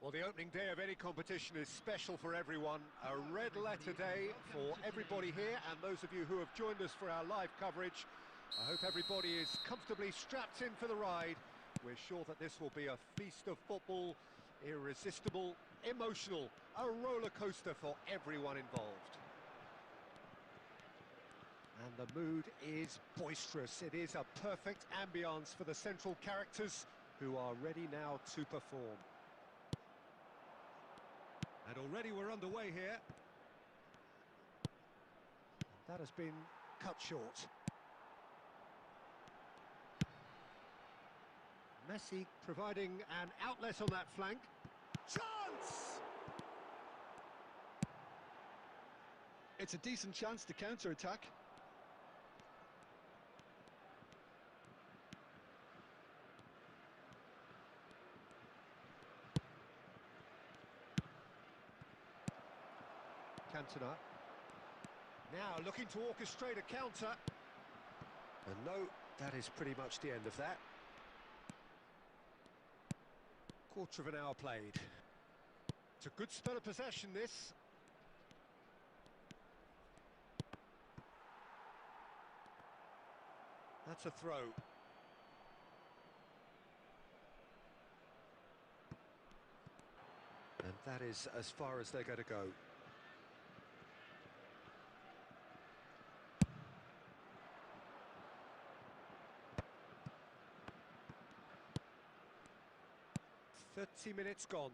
Well, the opening day of any competition is special for everyone. A red letter day for everybody here, and those of you who have joined us for our live coverage. I hope everybody is comfortably strapped in for the ride. We're sure that this will be a feast of football, irresistible, emotional, a roller coaster for everyone involved. And the mood is boisterous. It is a perfect ambience for the central characters who are ready now to perform. And already we're underway here. That has been cut short. Messi providing an outlet on that flank. Chance! It's a decent chance to counter-attack. Cantona. Now looking to orchestrate a counter. And no, that is pretty much the end of that. Quarter of an hour played. It's a good spell of possession, this. That's a throw. And that is as far as they're going to go. "30 minutes gone.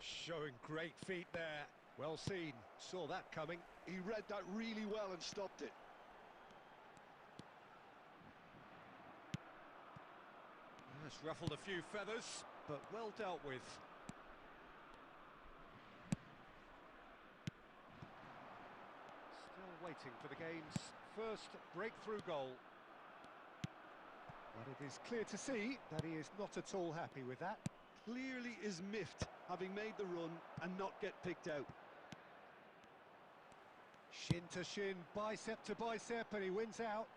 Showing great feet there. Well seen. Saw that coming. He read that really well and stopped it. That's ruffled a few feathers, but well dealt with. Still waiting for the game's first breakthrough goal. But it is clear to see that he is not at all happy with that. Clearly is miffed, having made the run and not get picked out. Shin to shin, bicep to bicep, and he wins out.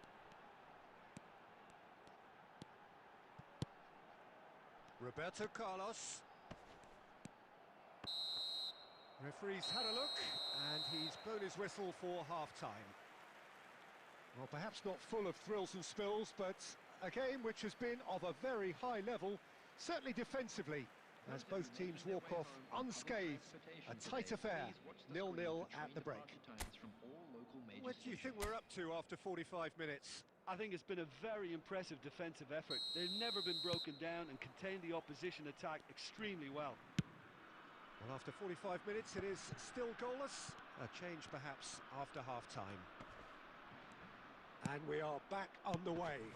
Roberto Carlos. Referee's had a look, and he's blown his whistle for half-time. Well, perhaps not full of thrills and spills, but a game which has been of a very high level, certainly defensively, as both teams walk off unscathed. A tight affair, 0-0 at the break. What do you think we're up to after 45 minutes? I think it's been a very impressive defensive effort. They've never been broken down and contained the opposition attack extremely well. Well, after 45 minutes, it is still goalless. A change, perhaps, after half-time. And we are back on the way.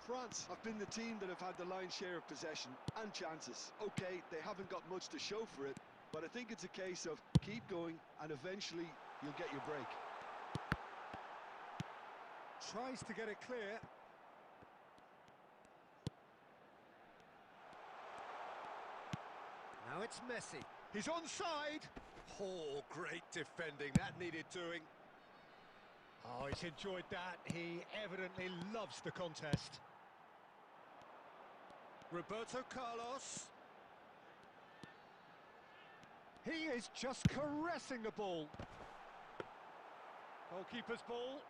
France have been the team that have had the lion's share of possession and chances. OK, they haven't got much to show for it, but I think it's a case of keep going and eventually you'll get your break. Tries to get it clear. Now it's Messi. He's onside. Oh, great defending. That needed doing. Oh, he's enjoyed that. He evidently loves the contest. Roberto Carlos. He is just caressing the ball. Goalkeeper's ball.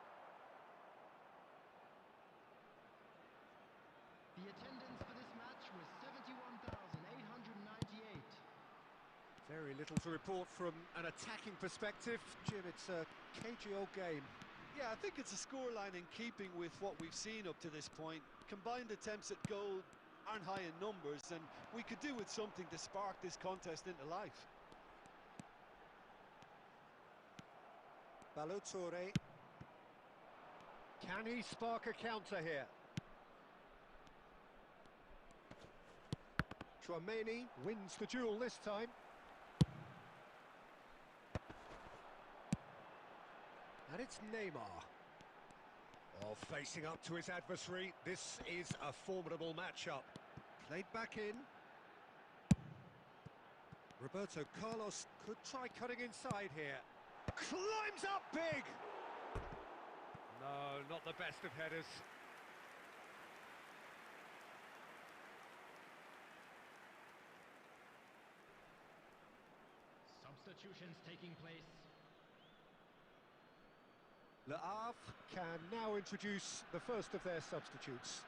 The attendance for this match was 71,898. Very little to report from an attacking perspective. Jim, it's a cagey old game. Yeah, I think it's a scoreline in keeping with what we've seen up to this point. Combined attempts at goal aren't high in numbers, and we could do with something to spark this contest into life. Balotore. Can he spark a counter here? Chouameni wins the duel this time. And it's Neymar. Oh, facing up to his adversary. This is a formidable matchup. Played back in. Roberto Carlos could try cutting inside here. Climbs up big! No, not the best of headers. Substitutions taking place. Le Havre can now introduce the first of their substitutes.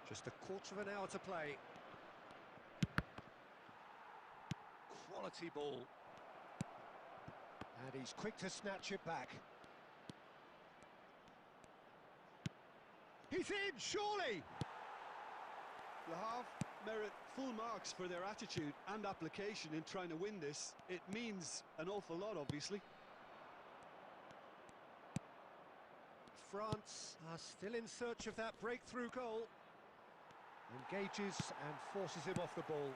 Just a quarter of an hour to play. Quality ball. And he's quick to snatch it back. He's in, surely! Le Havre merit full marks for their attitude and application in trying to win this. It means an awful lot, obviously. France are still in search of that breakthrough goal. Engages and forces him off the ball.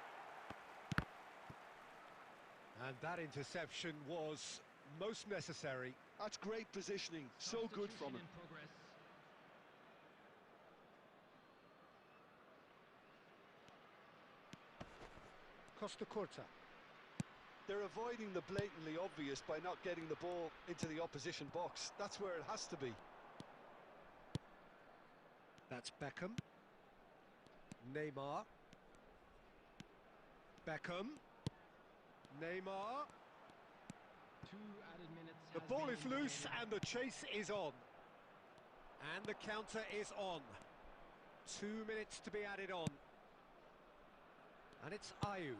And that interception was most necessary. That's great positioning, so good from him. Costa Curta. They're avoiding the blatantly obvious by not getting the ball into the opposition box. That's where it has to be. That's Beckham. Neymar. Beckham. Neymar. 2 added minutes. The ball is loose and the chase is on. And the counter is on. 2 minutes to be added on. And it's Ayew.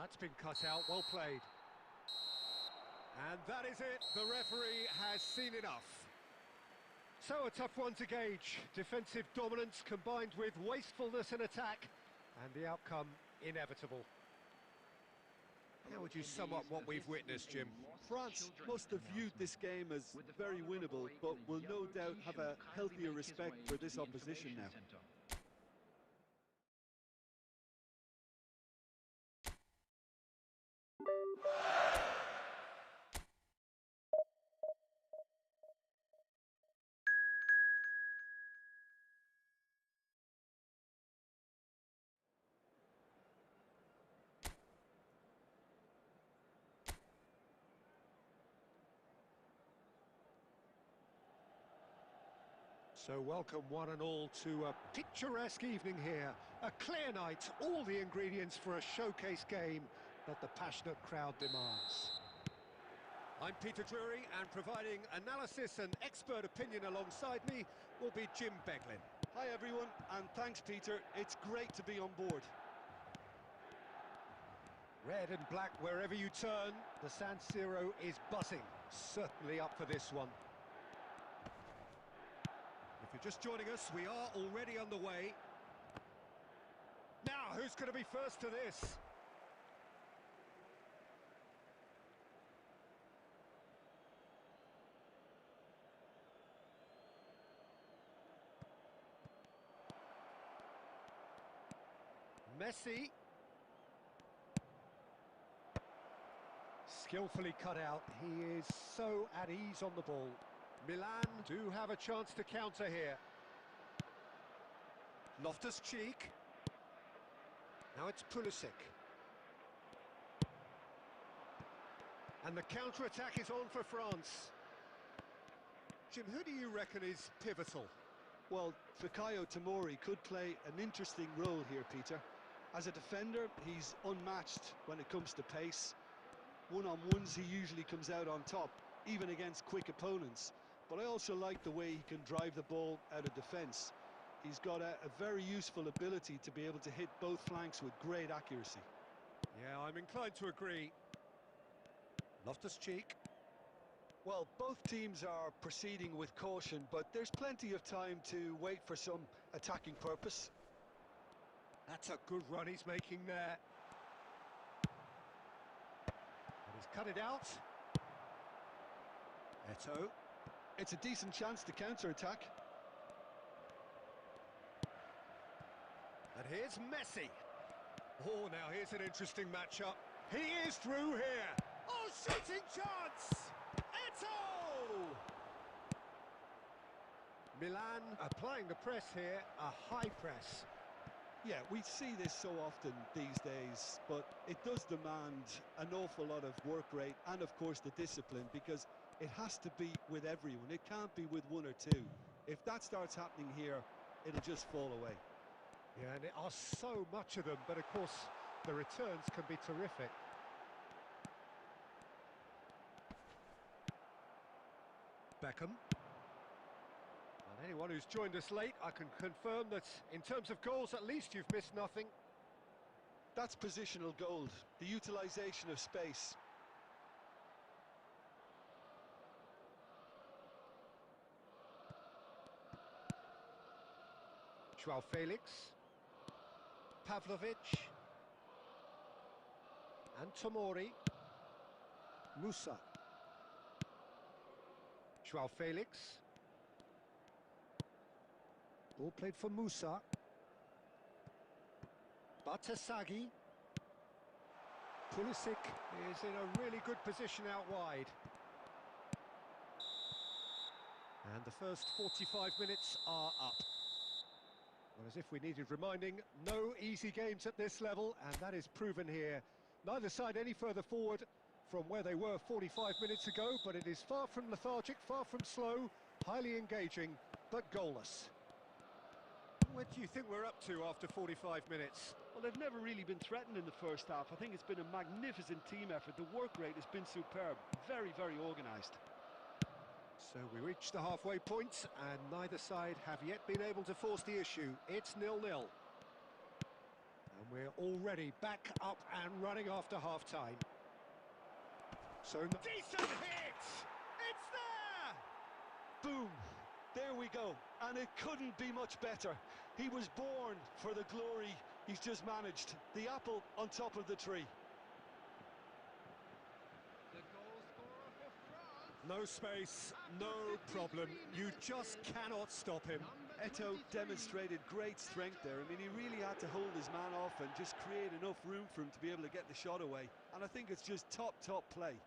That's been cut out, well played. And that is it, the referee has seen enough. So a tough one to gauge. Defensive dominance combined with wastefulness in attack, and the outcome inevitable. How would you sum up what we've witnessed, Jim? France must have viewed this game as very winnable, but will no doubt have a healthier respect for this opposition now. So welcome one and all to a picturesque evening here. A clear night, all the ingredients for a showcase game that the passionate crowd demands. I'm Peter Drury, and providing analysis and expert opinion alongside me will be Jim Beglin. Hi everyone, and thanks Peter, it's great to be on board. Red and black wherever you turn, the San Siro is buzzing. Certainly up for this one. If you're just joining us, we are already underway. Now, who's going to be first to this? Messi. Skillfully cut out. He is so at ease on the ball. Milan do have a chance to counter here. Loftus-Cheek. Now it's Pulisic. And the counter-attack is on for France. Jim, who do you reckon is pivotal? Well, Fikayo Tomori could play an interesting role here, Peter. As a defender, he's unmatched when it comes to pace. One-on-ones, he usually comes out on top, even against quick opponents. But I also like the way he can drive the ball out of defence. He's got a very useful ability to be able to hit both flanks with great accuracy. Yeah, I'm inclined to agree. Loftus-Cheek. Well, both teams are proceeding with caution, but there's plenty of time to wait for some attacking purpose. That's a good run he's making there. And he's cut it out. Eto'o. It's a decent chance to counter-attack. And here's Messi. Oh, now here's an interesting matchup. He is through here. Oh, shooting chance! Eto'o! Milan applying the press here, a high press. Yeah, we see this so often these days, but it does demand an awful lot of work rate and, of course, the discipline, because it has to be with everyone. It can't be with one or two. If that starts happening here, it'll just fall away. Yeah, and there are so much of them, but of course the returns can be terrific. Beckham. And anyone who's joined us late, I can confirm that in terms of goals, at least you've missed nothing. That's positional gold, the utilisation of space. Joao Felix. Pavlovic. And Tomori. Musa. Joao Felix. Ball played for Musa. Batasagi. Pulisic is in a really good position out wide. And the first 45 minutes are up. Well, as if we needed reminding, no easy games at this level, and that is proven here. Neither side any further forward from where they were 45 minutes ago, but it is far from lethargic, far from slow, highly engaging, but goalless. What do you think we're up to after 45 minutes? Well, they've never really been threatened in the first half. I think it's been a magnificent team effort. The work rate has been superb, very, very organised. So we reach the halfway point, and neither side have yet been able to force the issue. It's 0-0. And we're already back up and running after half-time. So, decent hit! It's there! Boom! There we go. And it couldn't be much better. He was born for the glory he's just managed. The apple on top of the tree. The goal scorer for France. No space, no problem. You just cannot stop him. Eto'o demonstrated great strength there. I mean, he really had to hold his man off and just create enough room for him to be able to get the shot away. And I think it's just top play.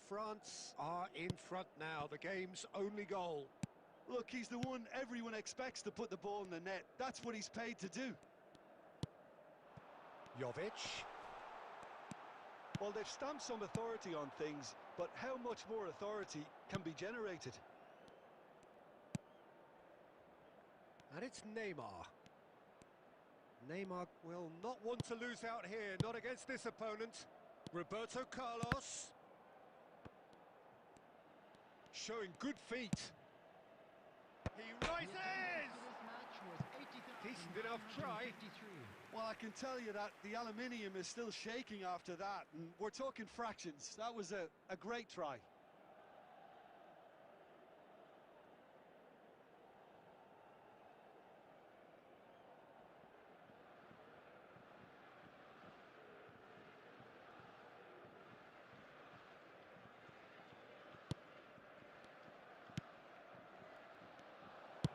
France are in front now, the game's only goal. Look, he's the one everyone expects to put the ball in the net. That's what he's paid to do. Jovic. Well, they've stamped some authority on things, but how much more authority can be generated? And it's Neymar. Neymar will not want to lose out here, not against this opponent. Roberto Carlos. Showing good feet. He rises! Decent enough try. Well, I can tell you that the aluminium is still shaking after that, and we're talking fractions. That was a great try.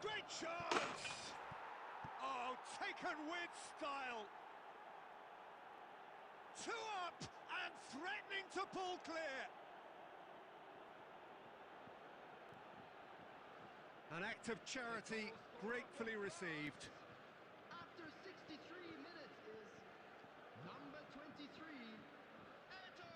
Great chance! Oh, taken with style. 2 up and threatening to pull clear. An act of charity gratefully received. After 63 minutes is number 23, Eto'o.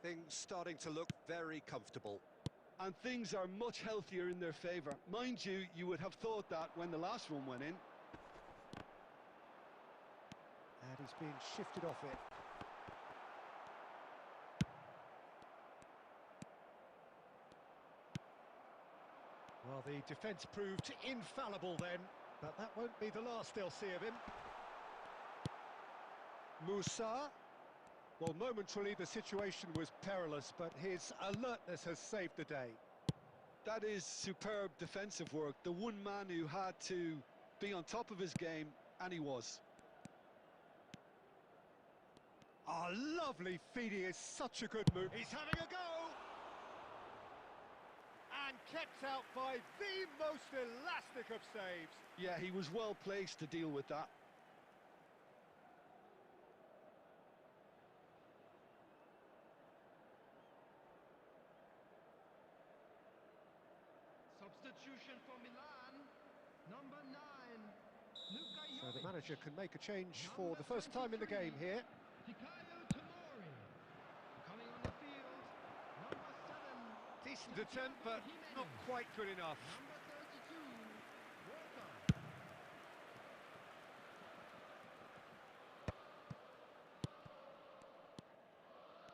Things starting to look very comfortable. And things are much healthier in their favour. Mind you, you would have thought that when the last one went in. And he's being shifted off it. Well, the defence proved infallible then, but that won't be the last they'll see of him. Musa. Well, momentarily the situation was perilous, but his alertness has saved the day. That is superb defensive work. The one man who had to be on top of his game, and he was. Ah, lovely feeding is such a good move. He's having a go! And kept out by the most elastic of saves. Yeah, he was well placed to deal with that. Substitution for Milan, number 9, Luka So the Jovic. manager can make a change for Number the first time in the 23, game here. Decisive. Coming on the field, number 7, Decent attempt, but not quite good enough. number 32, Walker.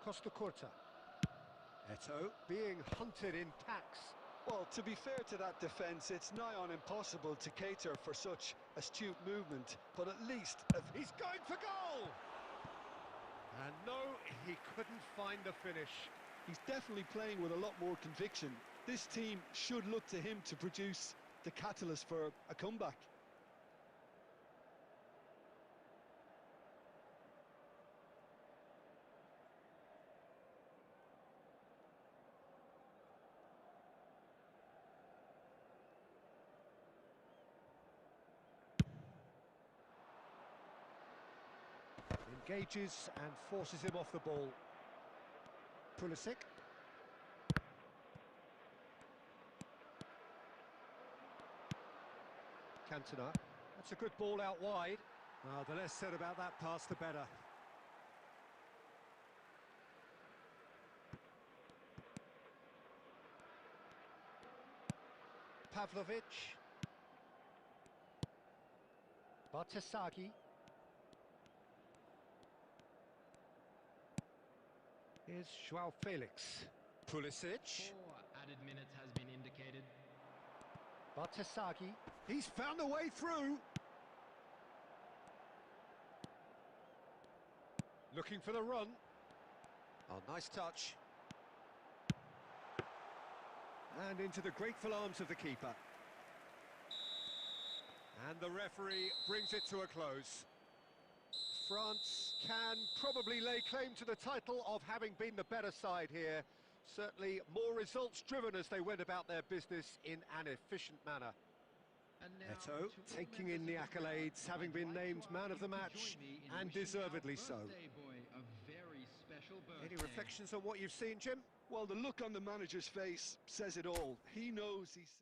Costa Curta. Eto being hunted in packs. Well, to be fair to that defence, it's nigh on impossible to cater for such astute movement, but at least... He's going for goal! And no, he couldn't find the finish. He's definitely playing with a lot more conviction. This team should look to him to produce the catalyst for a comeback. Engages and forces him off the ball. Pulisic. Cantona. That's a good ball out wide. The less said about that pass, the better. Pavlovic. Bartesaghi. Here's Joao Felix. Pulisic. 4 added minutes has been indicated. Bartesaghi. He's found a way through. Looking for the run. Oh, nice touch. And into the grateful arms of the keeper. And the referee brings it to a close. France can probably lay claim to the title of having been the better side here. Certainly more results-driven as they went about their business in an efficient manner. And now, Eto to all taking members in the of crowd, accolades, having I'd been like to named ask man of you the to match, join me in and wishing deservedly our so. birthday boy a very special birthday. Any reflections on what you've seen, Jim? Well, the look on the manager's face says it all. He knows he's...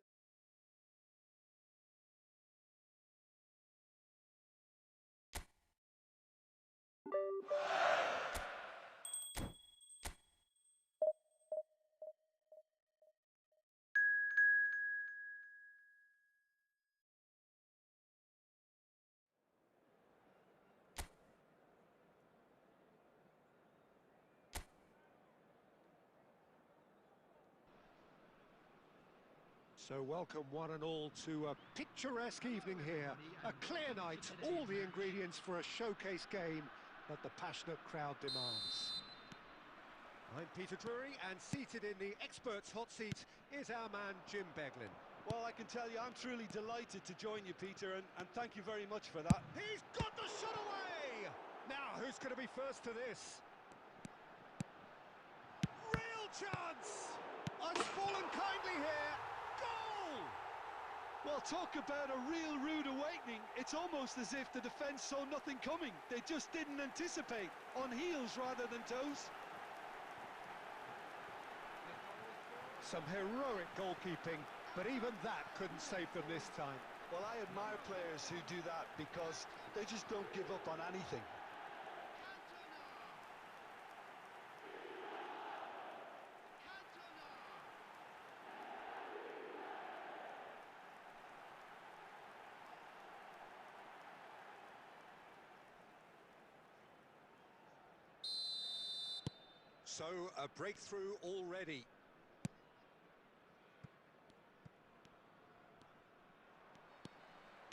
So welcome one and all to a picturesque evening here. A clear night, all the ingredients for a showcase game that the passionate crowd demands. I'm Peter Drury, and seated in the experts' hot seat is our man Jim Beglin. Well, I can tell you, I'm truly delighted to join you, Peter, and thank you very much for that. He's got the shot away! Now, who's going to be first to this? Real chance! It's fallen kindly here. Goal! Well, talk about a real rude awakening. It's almost as if the defence saw nothing coming. They just didn't anticipate, on heels rather than toes. Some heroic goalkeeping, but even that couldn't save them this time. Well, I admire players who do that because they just don't give up on anything. So, a breakthrough already.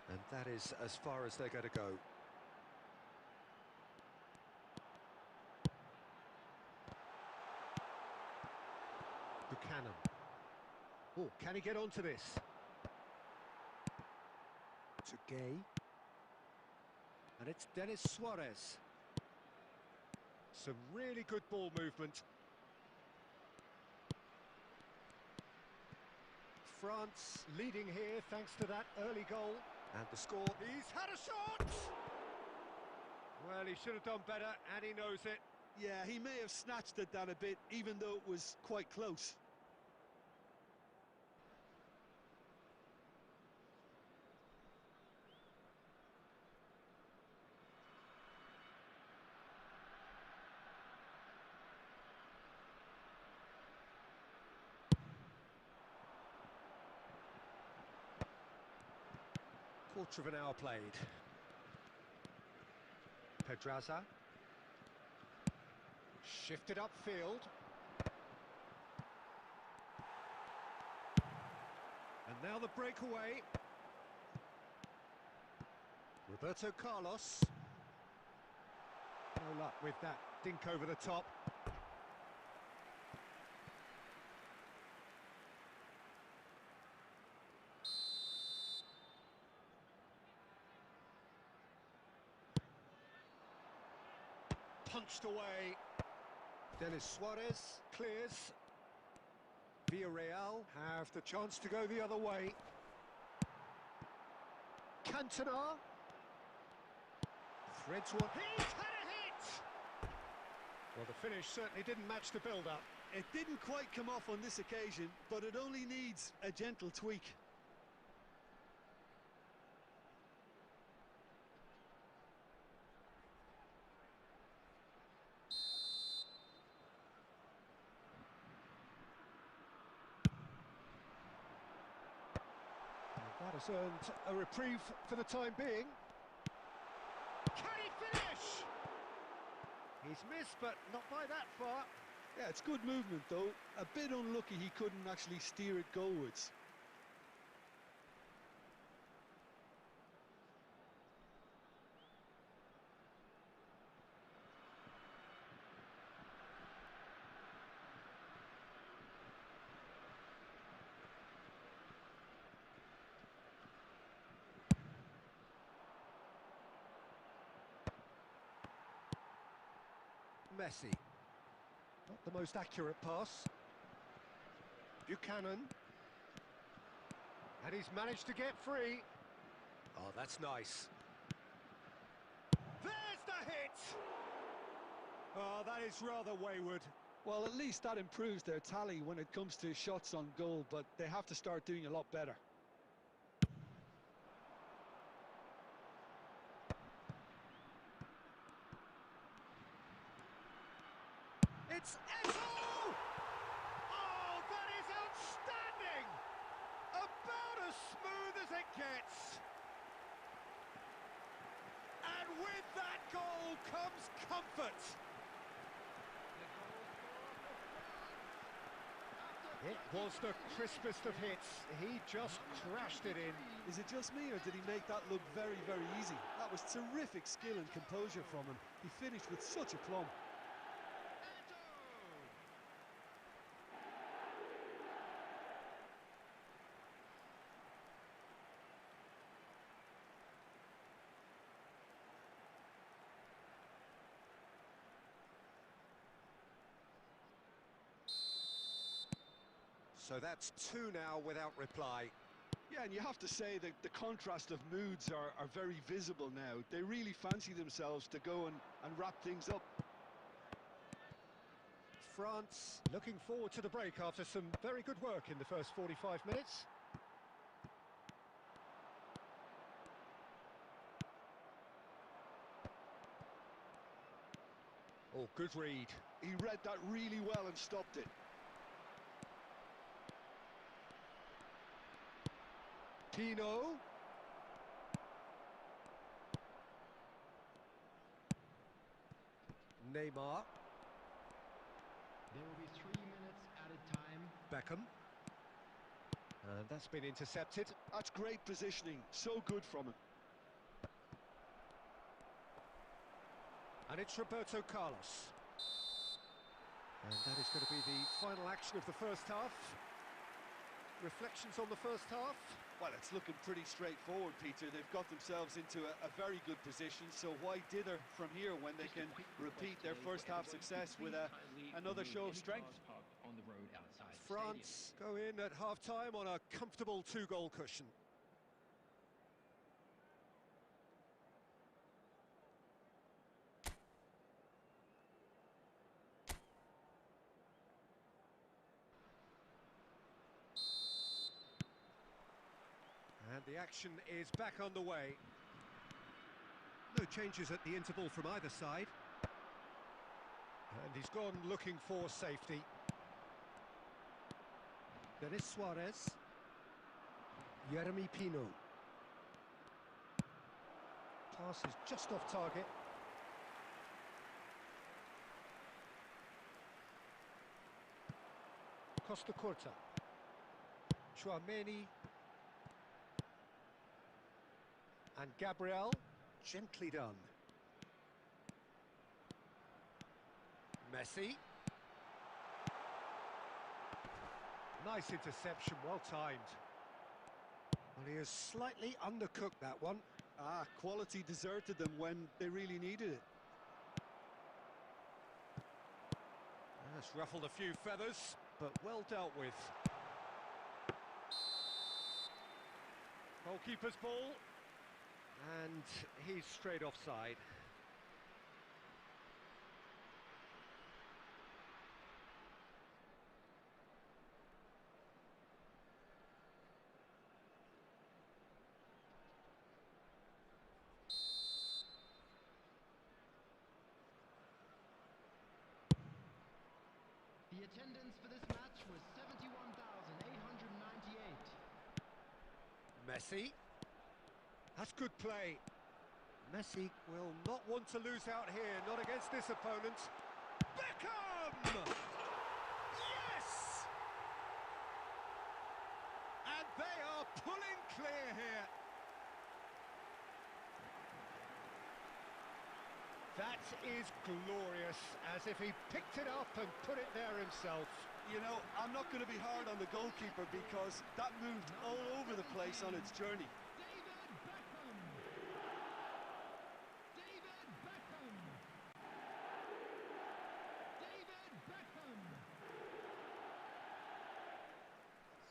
And that is as far as they're going to go. Buchanan. Oh, can he get onto this? To Gay. And it's Denis Suarez. Some really good ball movement. France leading here thanks to that early goal. And the score. He's had a shot! Well, he should have done better, and he knows it. Yeah, he may have snatched at that a bit, even though it was quite close. Quarter of an hour played. Pedraza. Shifted upfield. And now the breakaway. Roberto Carlos. No luck with that dink over the top. Punched away. Denis Suarez clears. Villarreal have the chance to go the other way. Cantona. Threads one. He's had a hit! Well, the finish certainly didn't match the build-up. It didn't quite come off on this occasion, but it only needs a gentle tweak. That has earned a reprieve for the time being. Can he finish? He's missed, but not by that far. Yeah, it's good movement, though. A bit unlucky he couldn't actually steer it goalwards. Messi. Not the most accurate pass. Buchanan. And he's managed to get free. Oh, that's nice. There's the hit! Oh, that is rather wayward. Well, at least that improves their tally when it comes to shots on goal, but they have to start doing a lot better. It's Eto'o! Oh, that is outstanding! About as smooth as it gets. And with that goal comes comfort. It was the crispest of hits. He just crashed it in. Is it just me, or did he make that look very, very easy? That was terrific skill and composure from him. He finished with such aplomb. So that's two now without reply. Yeah, and you have to say that the contrast of moods are very visible now. They really fancy themselves to go and wrap things up. France looking forward to the break after some very good work in the first 45 minutes. Oh, good read. He read that really well and stopped it. Tino. Neymar. There will be 3 minutes added time. Beckham. And that's been intercepted. That's great positioning. So good from him. And it's Roberto Carlos. And that is going to be the final action of the first half. Reflections on the first half? Well, it's looking pretty straightforward, Peter. They've got themselves into a very good position, so why dither from here when they can repeat their first half success with another show of strength? France go in at half-time on a comfortable 2-goal cushion. And the action is back underway. No changes at the interval from either side. And he's gone looking for safety. Denis Suarez. Jeremy Pino. Pass is just off target. Costa Curta. Chouameni. And Gabriel, gently done. Messi. Nice interception, well timed. Well, he has slightly undercooked that one. Quality deserted them when they really needed it. That's ruffled a few feathers, but well dealt with. Goalkeeper's ball. And he's straight offside. The attendance for this match was 71,898. Messi. That's good play. Messi will not want to lose out here, not against this opponent. Beckham! Yes! And they are pulling clear here. That is glorious, as if he picked it up and put it there himself. You know, I'm not going to be hard on the goalkeeper because that moved all over the place on its journey.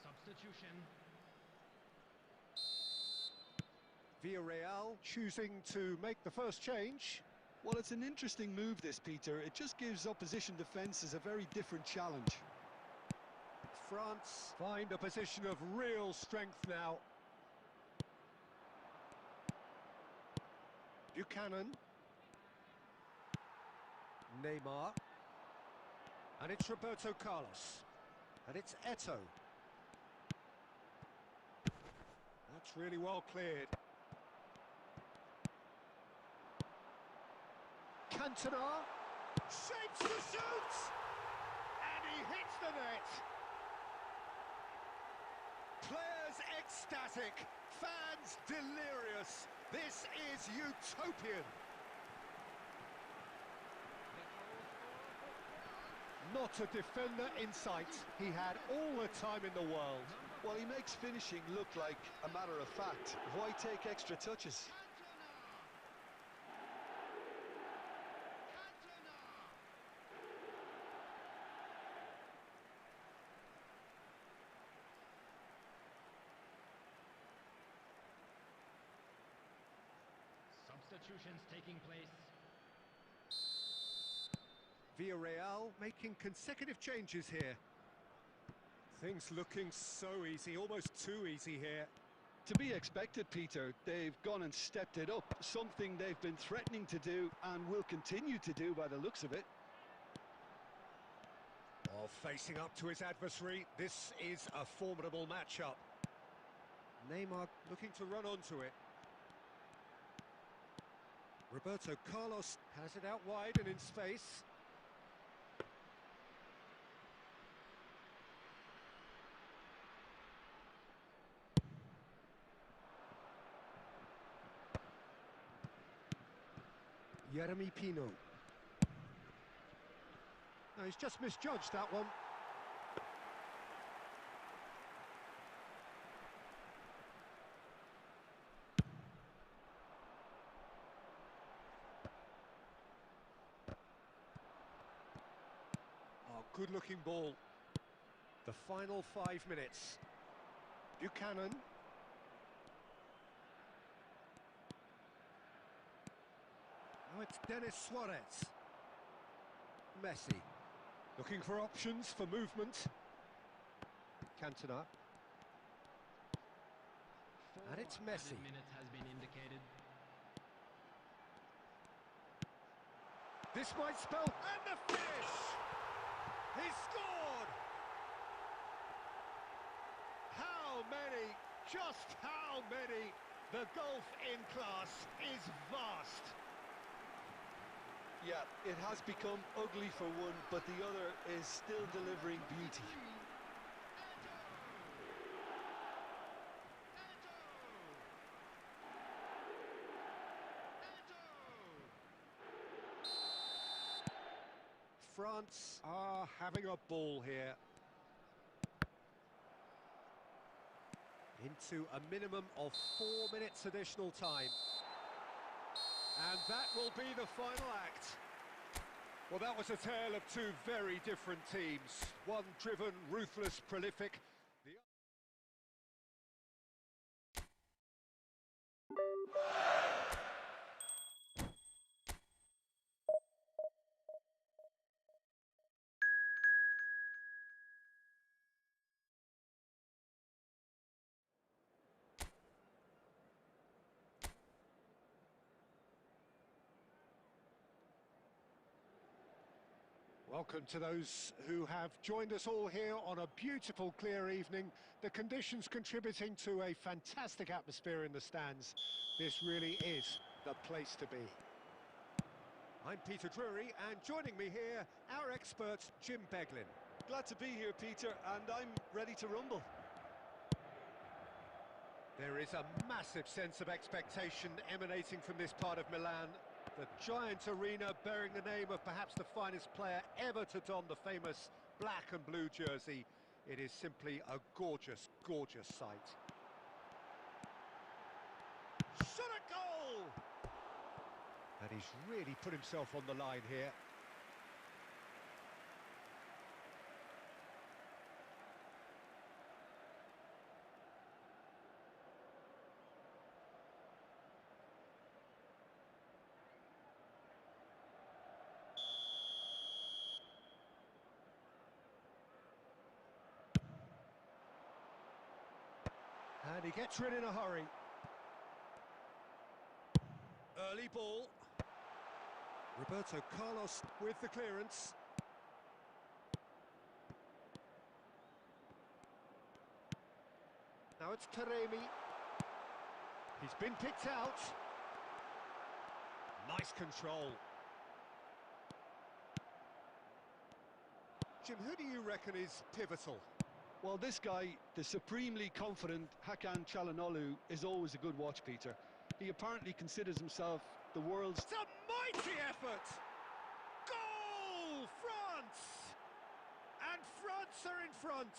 Substitution. Villarreal choosing to make the first change. Well, it's an interesting move, this, Peter. It just gives opposition defences a very different challenge. France find a position of real strength now. Buchanan. Neymar. And it's Roberto Carlos. And it's Eto'o. That's really well cleared. Cantona shapes the shoot, and he hits the net. Players ecstatic, fans delirious. This is utopian. Not a defender in sight. He had all the time in the world. Well, he makes finishing look like a matter of fact. Why take extra touches? Substitutions taking place. Villarreal making consecutive changes here. Things looking so easy, almost too easy here. To be expected, Peter. They've gone and stepped it up, something they've been threatening to do and will continue to do by the looks of it. While facing up to his adversary, this is a formidable matchup. Neymar looking to run onto it. Roberto Carlos has it out wide and in space. Jeremy Pino. No, he's just misjudged that one. Oh, good-looking ball. The final 5 minutes. Buchanan. Now it's Denis Suarez. Messi. Looking for options for movement. Cantona. And it's Messi. Minutes has been indicated. This might spell... And the finish! He scored! How many? Just how many? The gulf in class is vast. Yeah, it has become ugly for one, but the other is still delivering beauty. France are having a ball here. Into a minimum of 4 minutes additional time. And that will be the final act. Well, that was a tale of two very different teams. One driven, ruthless, prolific. The Welcome to those who have joined us all here on a beautiful, clear evening. The conditions contributing to a fantastic atmosphere in the stands. This really is the place to be. I'm Peter Drury, and joining me here, our expert, Jim Beglin. Glad to be here, Peter, and I'm ready to rumble. There is a massive sense of expectation emanating from this part of Milan. The giant arena bearing the name of perhaps the finest player ever to don the famous black and blue jersey. It is simply a gorgeous, gorgeous sight. Shot a goal! And he's really put himself on the line here. And he gets rid in a hurry. Early ball. Roberto Carlos with the clearance. Now it's Taremi. He's been picked out. Nice control. Jim, who do you reckon is pivotal? Well, this guy, the supremely confident Hakan Çalhanoğlu, is always a good watch, Peter. He apparently considers himself the world's... It's a mighty effort! Goal! France! And France are in front!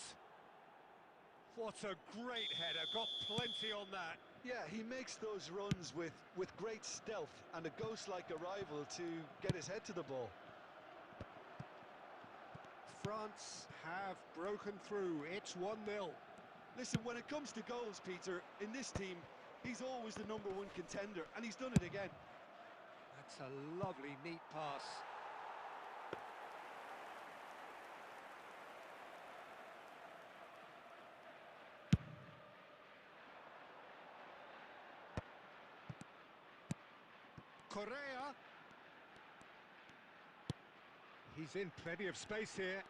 What a great header, got plenty on that. Yeah, he makes those runs with great stealth and a ghost-like arrival to get his head to the ball. France have broken through, it's 1-0. Listen, when it comes to goals, Peter, in this team, he's always the #1 contender, and he's done it again. That's a lovely, neat pass. Correa. He's in plenty of space here.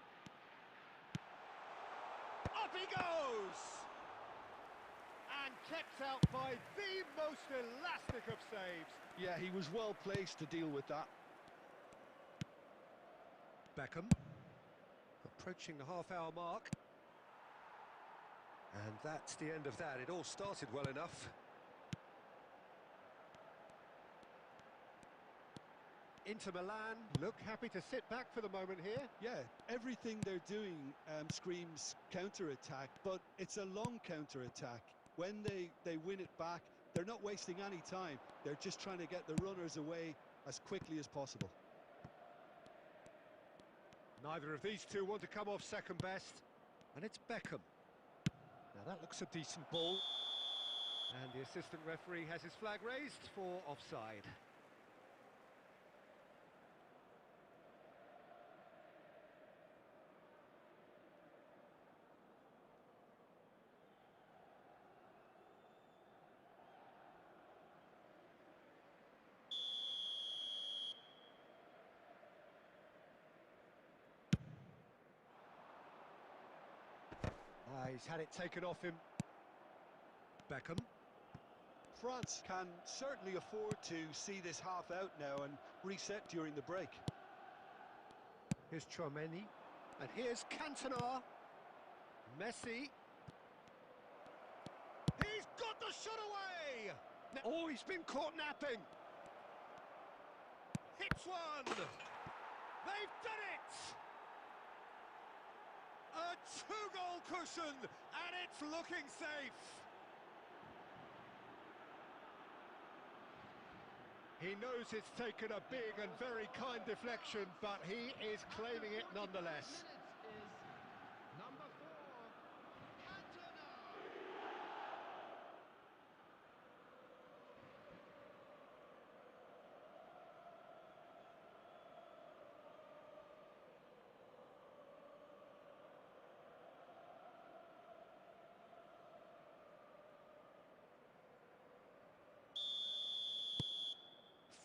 Up he goes! And kept out by the most elastic of saves. Yeah, he was well placed to deal with that. Beckham. Approaching the half-hour mark. And that's the end of that. It all started well enough. Inter Milan look happy to sit back for the moment here. Yeah, everything they're doing screams counter-attack, but it's a long counter-attack. When they win it back, they're not wasting any time. They're just trying to get the runners away as quickly as possible. Neither of these two want to come off second best. And it's Beckham. Now that looks a decent ball. And the assistant referee has his flag raised for offside. He's had it taken off him. Beckham. France can certainly afford to see this half out now and reset during the break. Here's Chouameni. And here's Cantona. Messi. He's got the shot away! Oh, he's been caught napping. Hits one! They've done it! A two-goal cushion, and it's looking safe. He knows it's taken a big and very kind deflection, but he is claiming it nonetheless. Number 4, Cantona.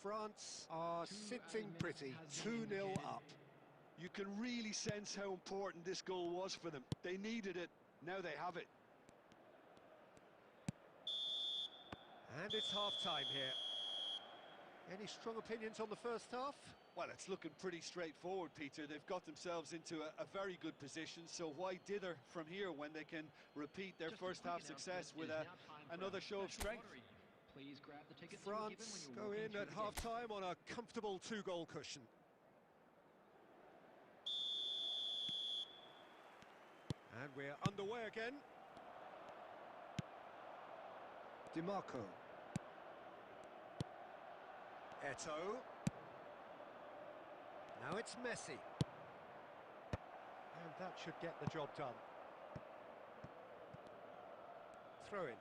France are sitting pretty, 2-0 up. You can really sense how important this goal was for them. They needed it, now they have it. And it's half-time here. Any strong opinions on the first half? Well, it's looking pretty straightforward, Peter. They've got themselves into a very good position, so why dither from here when they can repeat their first half success with another show of strength? Please grab the tickets France go in at half-time on a comfortable two-goal cushion. And we're underway again. DiMarco. Eto'o. Now it's Messi. And that should get the job done. Throw in.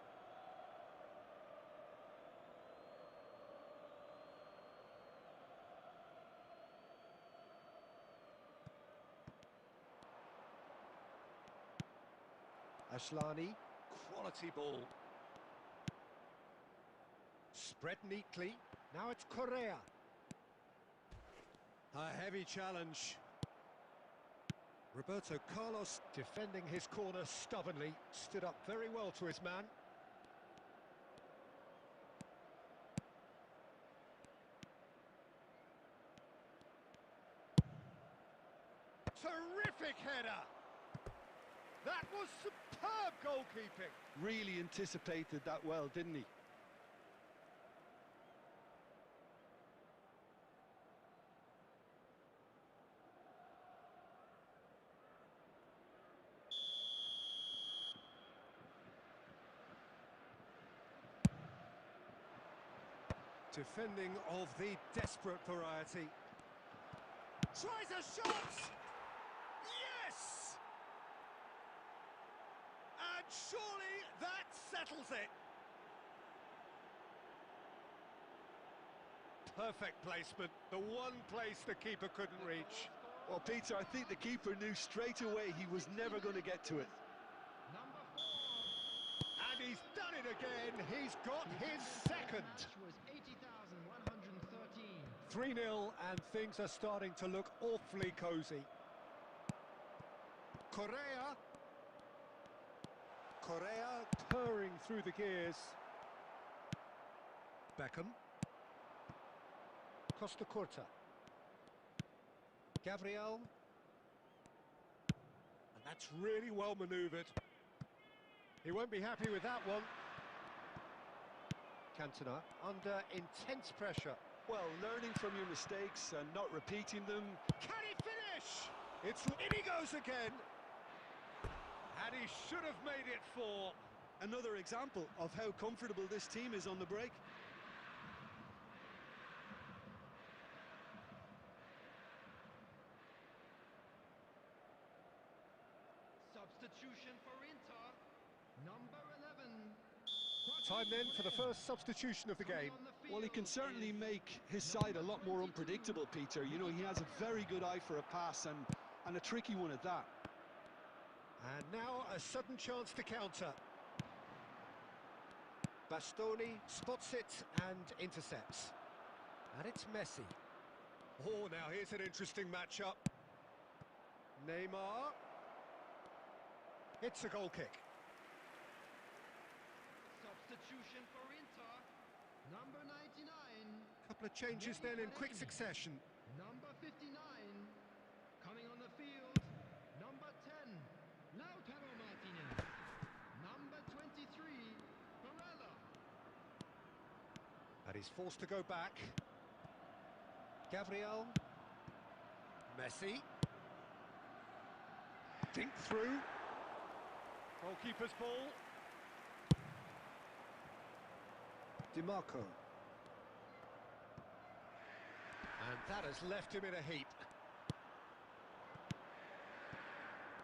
Ashlani, quality ball. Spread neatly. Now it's Correa. A heavy challenge. Roberto Carlos defending his corner stubbornly. Stood up very well to his man. Terrific header. That was superb goalkeeping. Really anticipated that well, didn't he? Defending of the desperate variety. Tries a shot! Yes! And surely that settles it. Perfect placement, the one place the keeper couldn't reach. Well, Peter, I think the keeper knew straight away he was never going to get to it. Number 4. And he's done it again. He's got his second. Was 80,113. 3-0, and things are starting to look awfully cosy. Correa. Correa purring through the gears. Beckham. Costa Curta. Gabriel. And that's really well manoeuvred. He won't be happy with that one. Cantona under intense pressure. Well, learning from your mistakes and not repeating them. Can he finish? In he goes again. And he should have made it 4. Another example of how comfortable this team is on the break. Substitution for Inter. Number 11. Time then for the first substitution of the game. Well, he can certainly make his side a lot more unpredictable, Peter. You know, he has a very good eye for a pass and a tricky one at that. And now a sudden chance to counter. Bastoni spots it and intercepts. And it's Messi. Oh, now here's an interesting matchup. Neymar. It's a goal kick. Substitution for Inter. Number 99. Couple of changes then in quick succession. Number 59. Coming on the field. Number 10. Lautaro Martinez. Number 23. Barella. And he's forced to go back. Gabriel. Messi. Dink through. Goalkeeper's ball. DiMarco. And that has left him in a heap.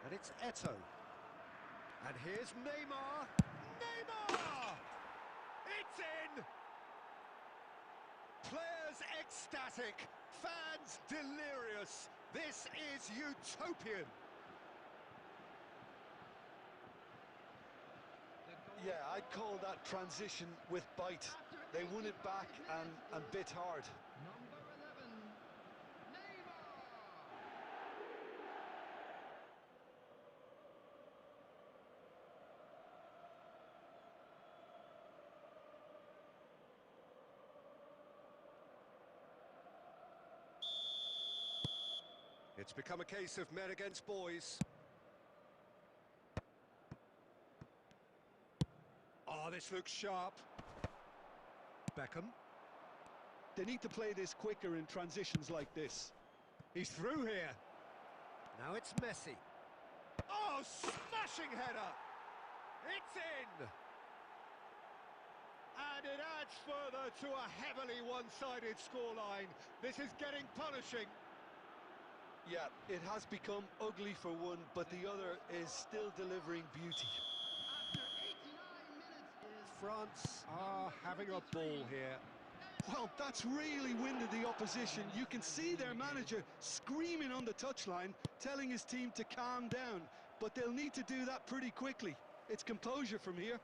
And it's Eto'o. And here's Neymar. Neymar! It's in! Players ecstatic, fans delirious. This is utopian. Yeah, I'd call that transition with bite. They won it back and bit hard. Number 11. Neymar. It's become a case of men against boys. Oh, this looks sharp. Beckham. They need to play this quicker in transitions like this. He's through here. Now it's Messi. Oh, smashing header! It's in! And it adds further to a heavily one-sided scoreline. This is getting punishing. Yeah, it has become ugly for one, but the other is still delivering beauty. After 89 minutes is France are having a ball here. Well, that's really winded the opposition. You can see their manager screaming on the touchline, telling his team to calm down. But they'll need to do that pretty quickly. It's composure from here.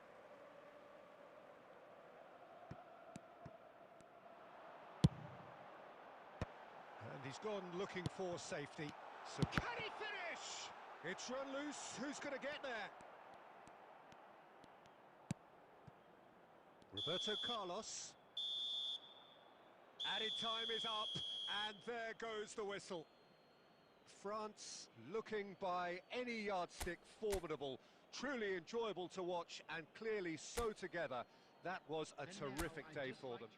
And he's gone looking for safety. So can he finish? It's run loose. Who's going to get there? Roberto Carlos. Added time is up, and there goes the whistle. France looking by any yardstick formidable, truly enjoyable to watch, and clearly so together. That was a terrific day for them.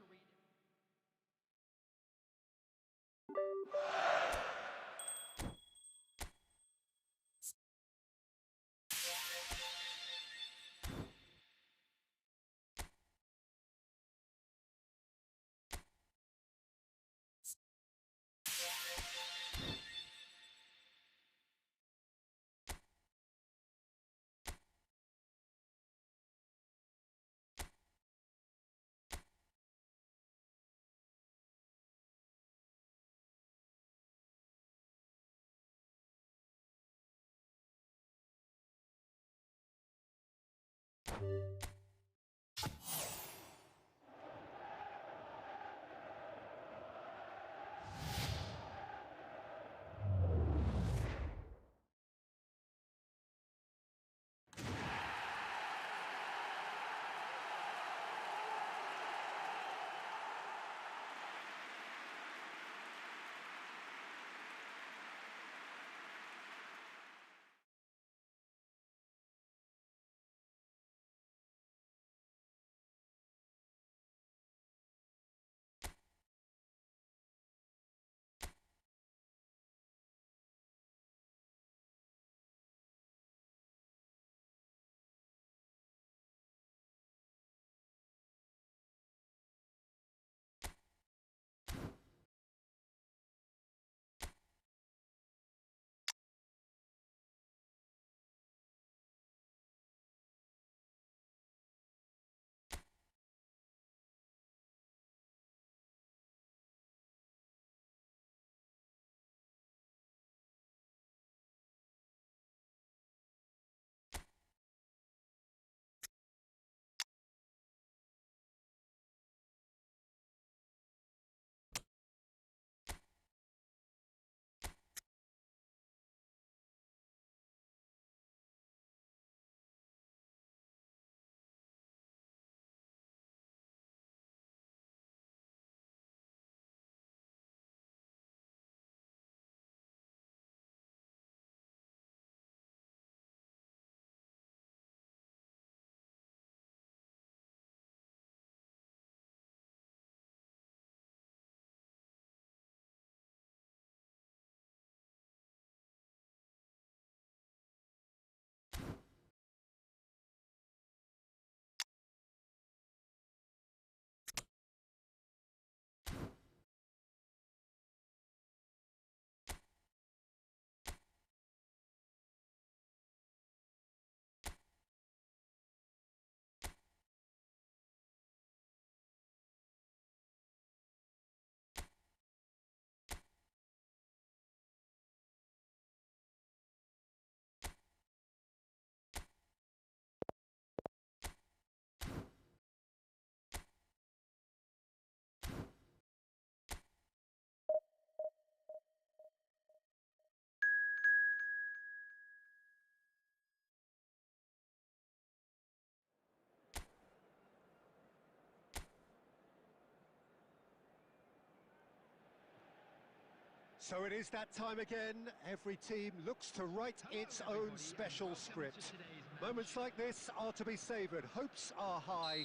So it is that time again. Every team looks to write its own special script. Moments like this are to be savoured. Hopes are high.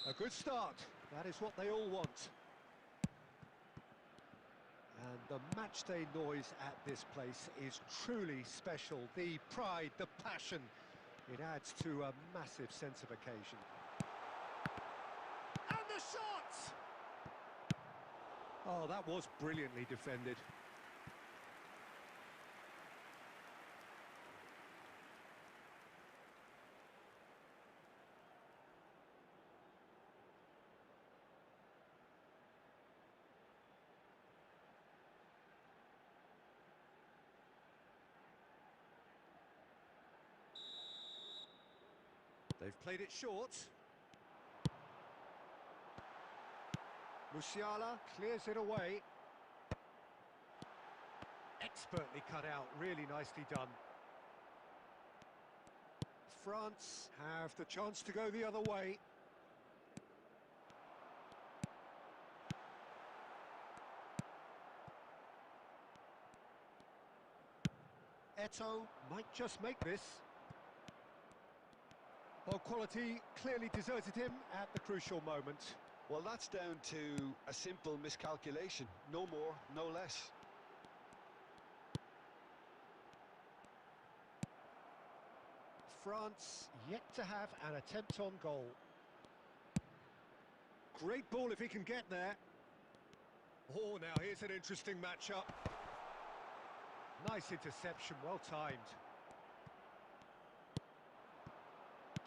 A good start. That is what they all want. And the matchday noise at this place is truly special. The pride, the passion, it adds to a massive sense of occasion. And the shot! Oh, that was brilliantly defended. They've played it short. Musiala clears it away. Expertly cut out, really nicely done. France have the chance to go the other way. Eto'o might just make this. Well, quality clearly deserted him at the crucial moment. Well, that's down to a simple miscalculation. No more, no less. France yet to have an attempt on goal. Great ball if he can get there. Oh, now here's an interesting matchup. Nice interception, well timed.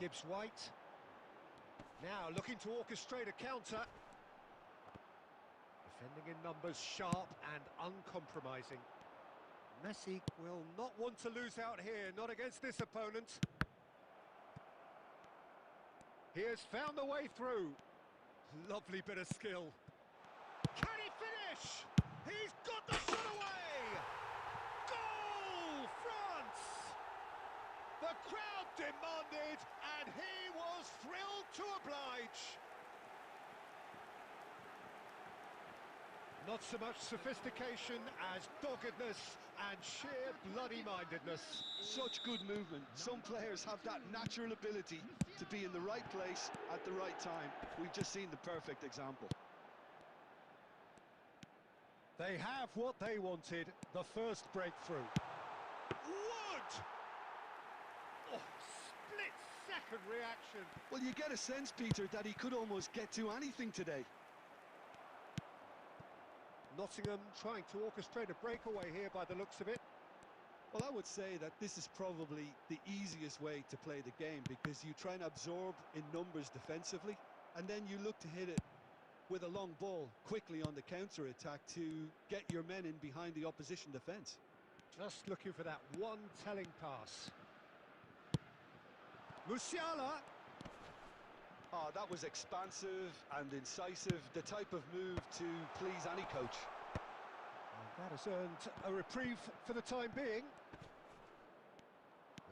Gibbs-White. Now looking to orchestrate a counter. Defending in numbers, sharp and uncompromising. Messi will not want to lose out here, not against this opponent. He has found the way through. Lovely bit of skill. Can he finish? He's got the shot away! Goal, France! The crowd demanded, and he was thrilled to oblige. Not so much sophistication as doggedness and sheer bloody-mindedness. Such good movement. Some players have that natural ability to be in the right place at the right time. We've just seen the perfect example. They have what they wanted, the first breakthrough. Wood! Oh, split-second reaction. Well, you get a sense, Peter, that he could almost get to anything today. Nottingham trying to orchestrate a breakaway here by the looks of it. Well, I would say that this is probably the easiest way to play the game, because you try and absorb in numbers defensively, and then you look to hit it with a long ball quickly on the counter-attack to get your men in behind the opposition defence. Just looking for that one telling pass. Musiala. Oh, that was expansive and incisive, the type of move to please any coach. And that has earned a reprieve for the time being.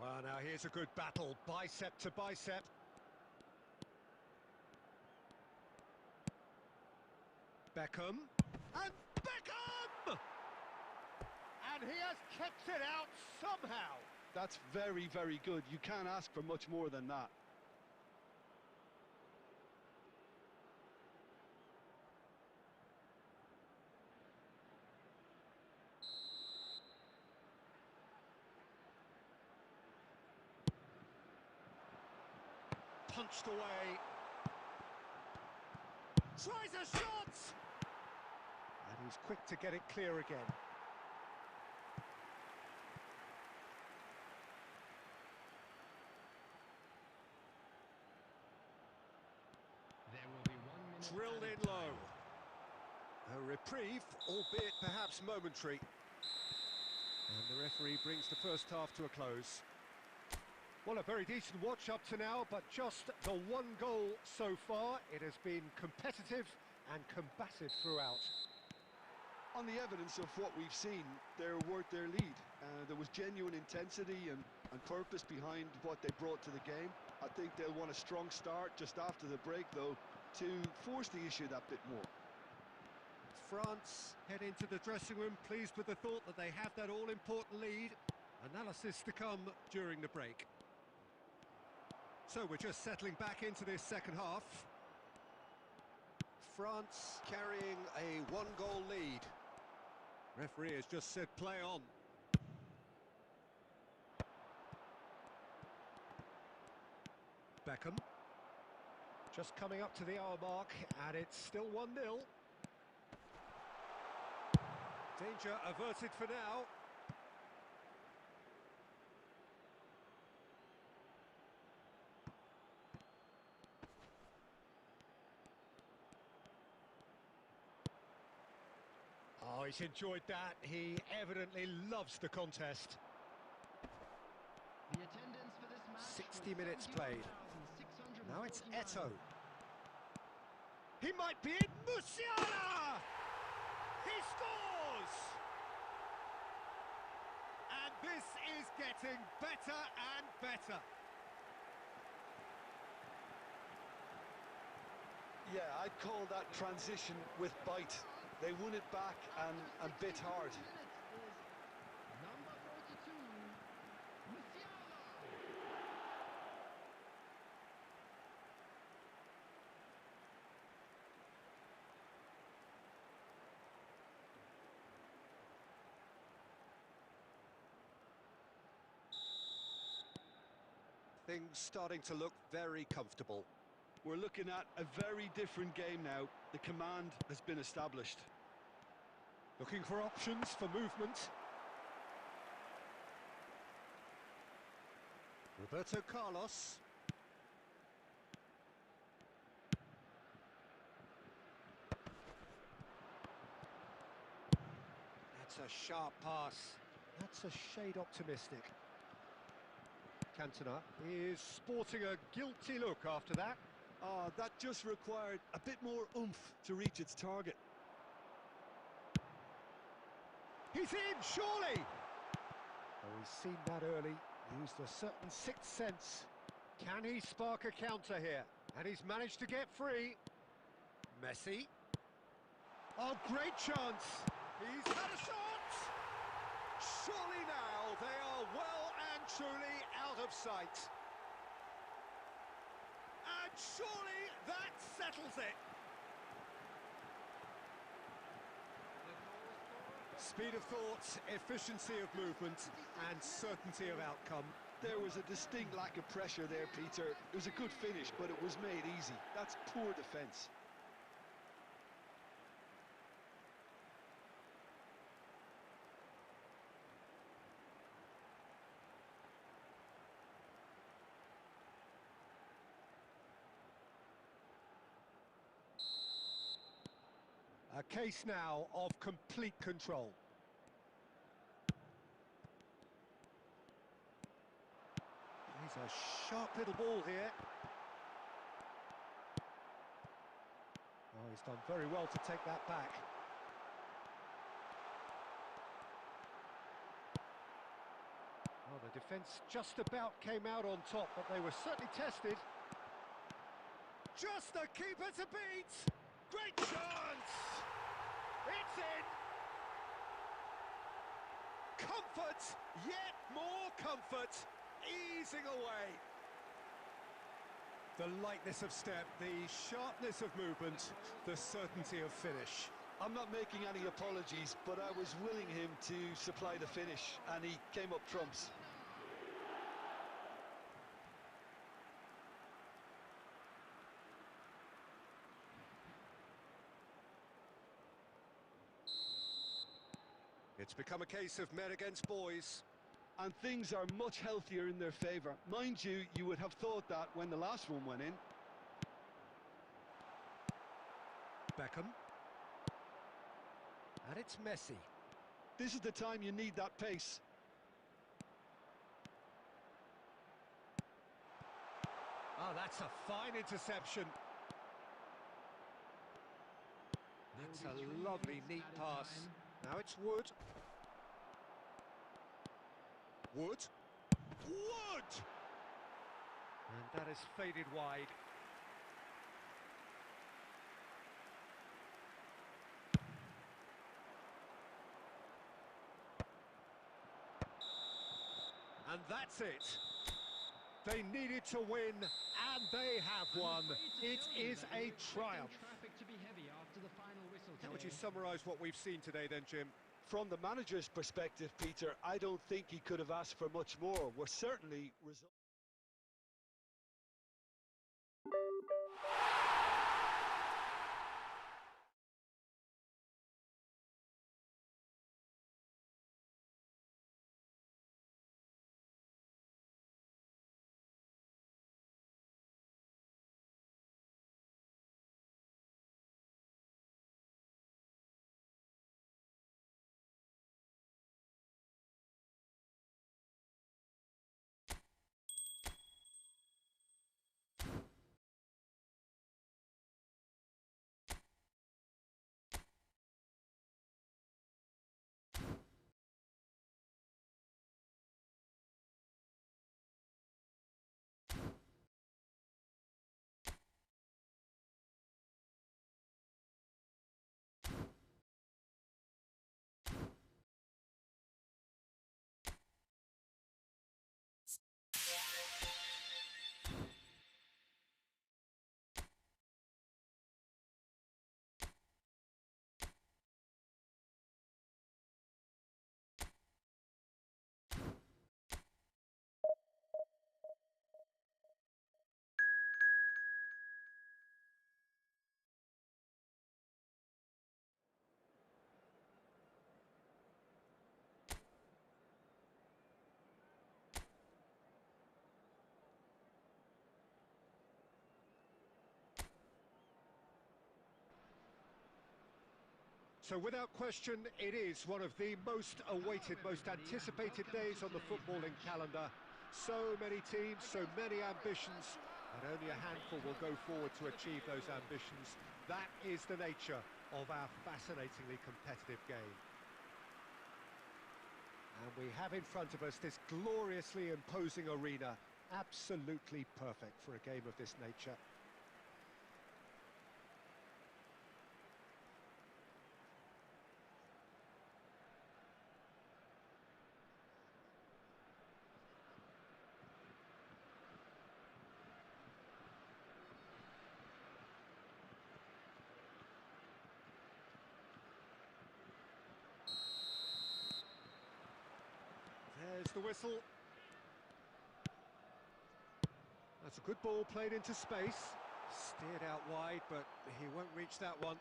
Well, now here's a good battle, bicep to bicep. Beckham. And Beckham! And he has kept it out somehow. That's very, very good. You can't ask for much more than that. Punched away. Tries a shot! And he's quick to get it clear again. There will be 1 minute. Drilled in low. A reprieve, albeit perhaps momentary. And the referee brings the first half to a close. Well, a very decent watch up to now, but just the one goal so far. It has been competitive and combative throughout. On the evidence of what we've seen, they're worth their lead. There was genuine intensity and purpose behind what they brought to the game. I think they'll want a strong start just after the break, though, to force the issue that bit more. France head into the dressing room pleased with the thought that they have that all-important lead. Analysis to come during the break. So we're just settling back into this second half. France carrying a one-goal lead. Referee has just said play on. Beckham. Just coming up to the hour mark, and it's still 1-0. Danger averted for now. Oh, he's enjoyed that. He evidently loves the contest. The attendance for this match 60 minutes played. Now it's Eto'o. He might be in. Musiala! He scores! And this is getting better and better. Yeah, I'd call that transition with bite. They won it back and bit hard. Number 42, Musiala. Things starting to look very comfortable. We're looking at a very different game now. The command has been established. Looking for options for movement. Roberto Carlos. That's a sharp pass. That's a shade optimistic. Cantona is sporting a guilty look after that. That just required a bit more oomph to reach its target. He's in, surely! Oh, he's seen that early, used a certain sixth sense. Can he spark a counter here? And he's managed to get free. Messi. Oh, great chance! He's had a shot! Surely now they are well and truly out of sight. And surely that settles it. Speed of thought, efficiency of movement, and certainty of outcome. There was a distinct lack of pressure there, Peter. It was a good finish, but it was made easy. That's poor defence. A case now of complete control. He's a sharp little ball here. Oh, he's done very well to take that back. Oh, the defence just about came out on top, but they were certainly tested. Just the keeper to beat! Great chance! It's in! Comfort, yet more comfort, easing away. The lightness of step, the sharpness of movement, the certainty of finish. I'm not making any apologies, but I was willing him to supply the finish, and he came up trumps. It's become a case of men against boys. And things are much healthier in their favour. Mind you, you would have thought that when the last one went in. Beckham. And it's Messi. This is the time you need that pace. Oh, that's a fine interception. That's a lovely, neat pass. Now it's Wood. Wood. Wood! And that has faded wide. And that's it. They needed to win, and they have won. It is a triumph. Traffic to be heavy after the final whistle How would you today. summarise what we've seen today then, Jim? From the manager's perspective, Peter, I don't think he could have asked for much more. We're certainly So without question, it is one of the most awaited, most anticipated days on the footballing calendar. So many teams, so many ambitions, and only a handful will go forward to achieve those ambitions. That is the nature of our fascinatingly competitive game. And we have in front of us this gloriously imposing arena, absolutely perfect for a game of this nature. There's the whistle. That's a good ball played into space. Steered out wide, but he won't reach that one.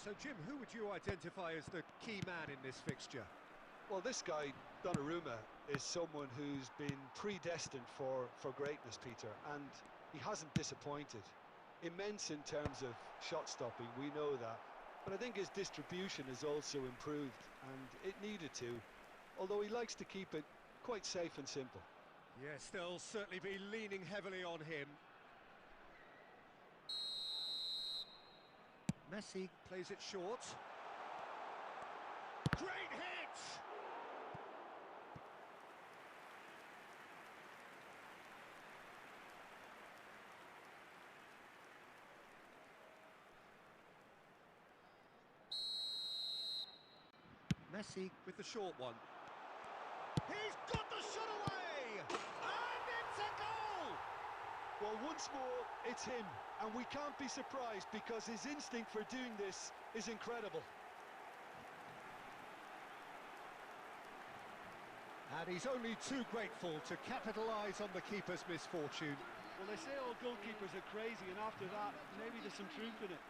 So, Jim, who would you identify as the key man in this fixture? Well, this guy, Donnarumma, is someone who's been predestined for greatness, Peter, and he hasn't disappointed. Immense in terms of shot stopping, we know that, but I think his distribution has also improved, and it needed to, although he likes to keep it quite safe and simple. Yes, they'll certainly be leaning heavily on him. Messi plays it short. Great hit! Messi with the short one. He's got the shot away! And it's a goal! Well, once more, it's him, and we can't be surprised because his instinct for doing this is incredible. And he's only too grateful to capitalise on the keeper's misfortune. Well, they say all goalkeepers are crazy, and after that, maybe there's some truth in it.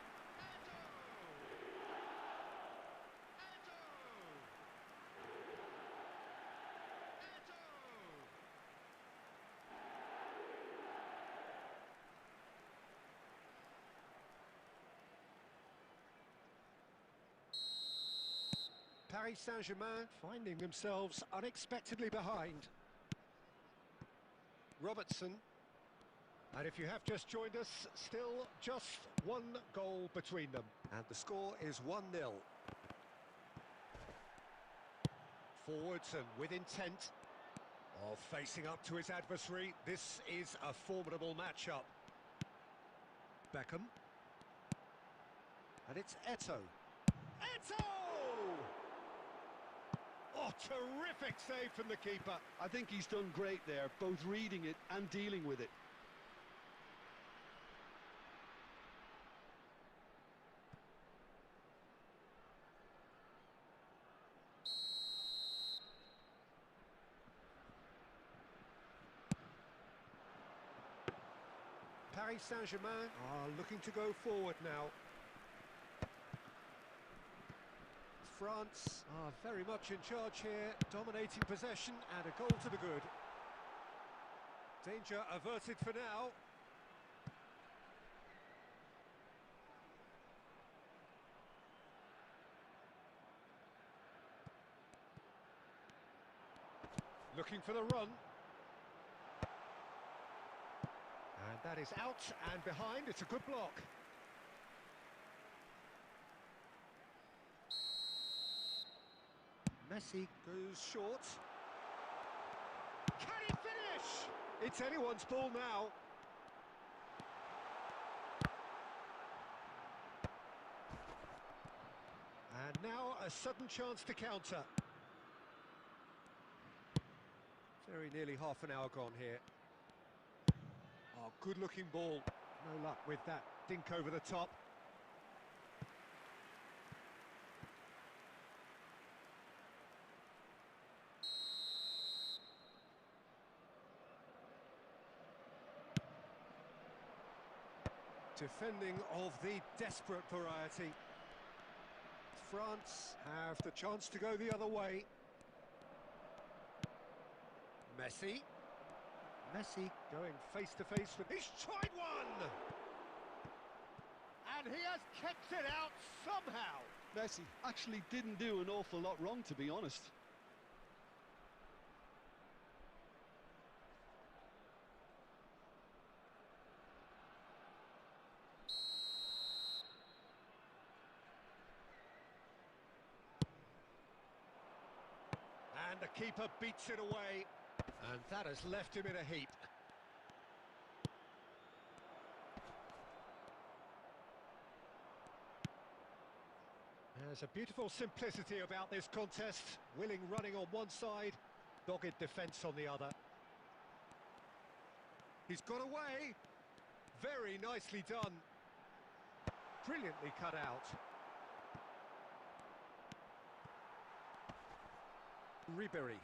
Paris Saint-Germain finding themselves unexpectedly behind. Robertson. And if you have just joined us, still just one goal between them. And the score is 1-0. Forwards and with intent. Oh, facing up to his adversary, this is a formidable matchup. Beckham. And it's Eto. Eto! Oh, terrific save from the keeper. I think he's done great there, both reading it and dealing with it. Paris Saint-Germain are looking to go forward now. France are very much in charge here, dominating possession and a goal to the good. Danger averted for now. Looking for the run. And that is out and behind. It's a good block. Messi goes short. Can he finish? It's anyone's ball now. And now a sudden chance to counter. Very nearly half an hour gone here. Oh, good-looking ball. No luck with that dink over the top. Defending of the desperate variety. France have the chance to go the other way. Messi. Messi going face-to-face with... He's tried one! And he has kept it out somehow. Messi actually didn't do an awful lot wrong, to be honest. And the keeper beats it away. And that has left him in a heap. There's a beautiful simplicity about this contest. Willing running on one side, dogged defence on the other. He's got away. Very nicely done. Brilliantly cut out. Ribéry.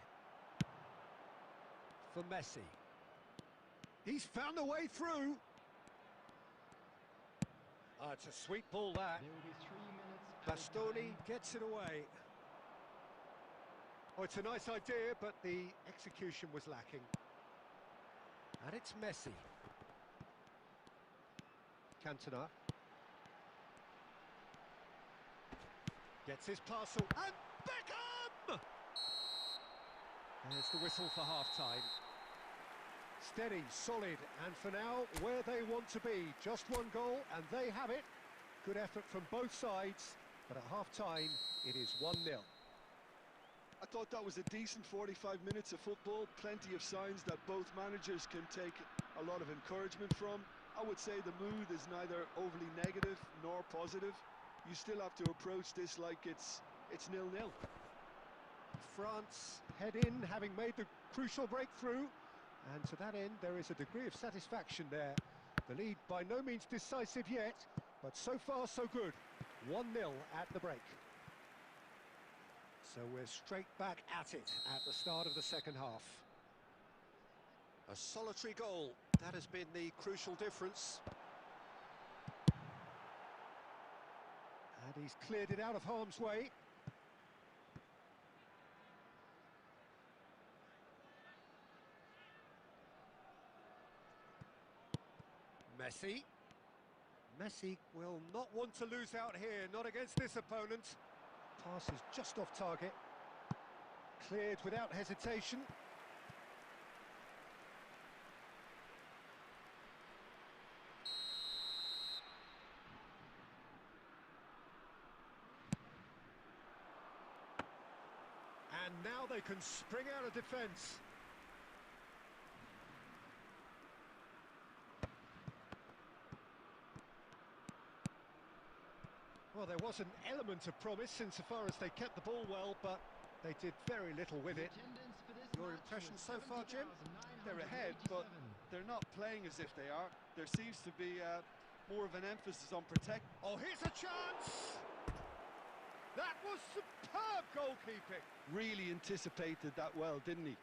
For Messi. He's found a way through. Oh, it's a sweet ball, that. There will be 3 minutes. added Bastoni time. gets it away. Oh, it's a nice idea, but the execution was lacking. And it's Messi. Cantona. Gets his parcel. And Beckham! There's the whistle for half-time. Steady, solid, and for now, where they want to be. Just one goal, and they have it. Good effort from both sides, but at half-time, it is 1-0. I thought that was a decent 45 minutes of football. Plenty of signs that both managers can take a lot of encouragement from. I would say the mood is neither overly negative nor positive. You still have to approach this like it's 0-0. France head in, having made the crucial breakthrough. And to that end, there is a degree of satisfaction there. The lead by no means decisive yet, but so far so good. 1-0 at the break. So we're straight back at it at the start of the second half. A solitary goal, that has been the crucial difference. And he's cleared it out of harm's way. Messi. Messi will not want to lose out here, not against this opponent. Pass is just off target. Cleared without hesitation. And now they can spring out of defence. Well, there was an element of promise insofar as they kept the ball well, but they did very little with it. Your impressions so far, Jim? They're ahead, but they're not playing as if they are. There seems to be more of an emphasis on protect. Oh, here's a chance! That was superb goalkeeping. Really anticipated that well, didn't he?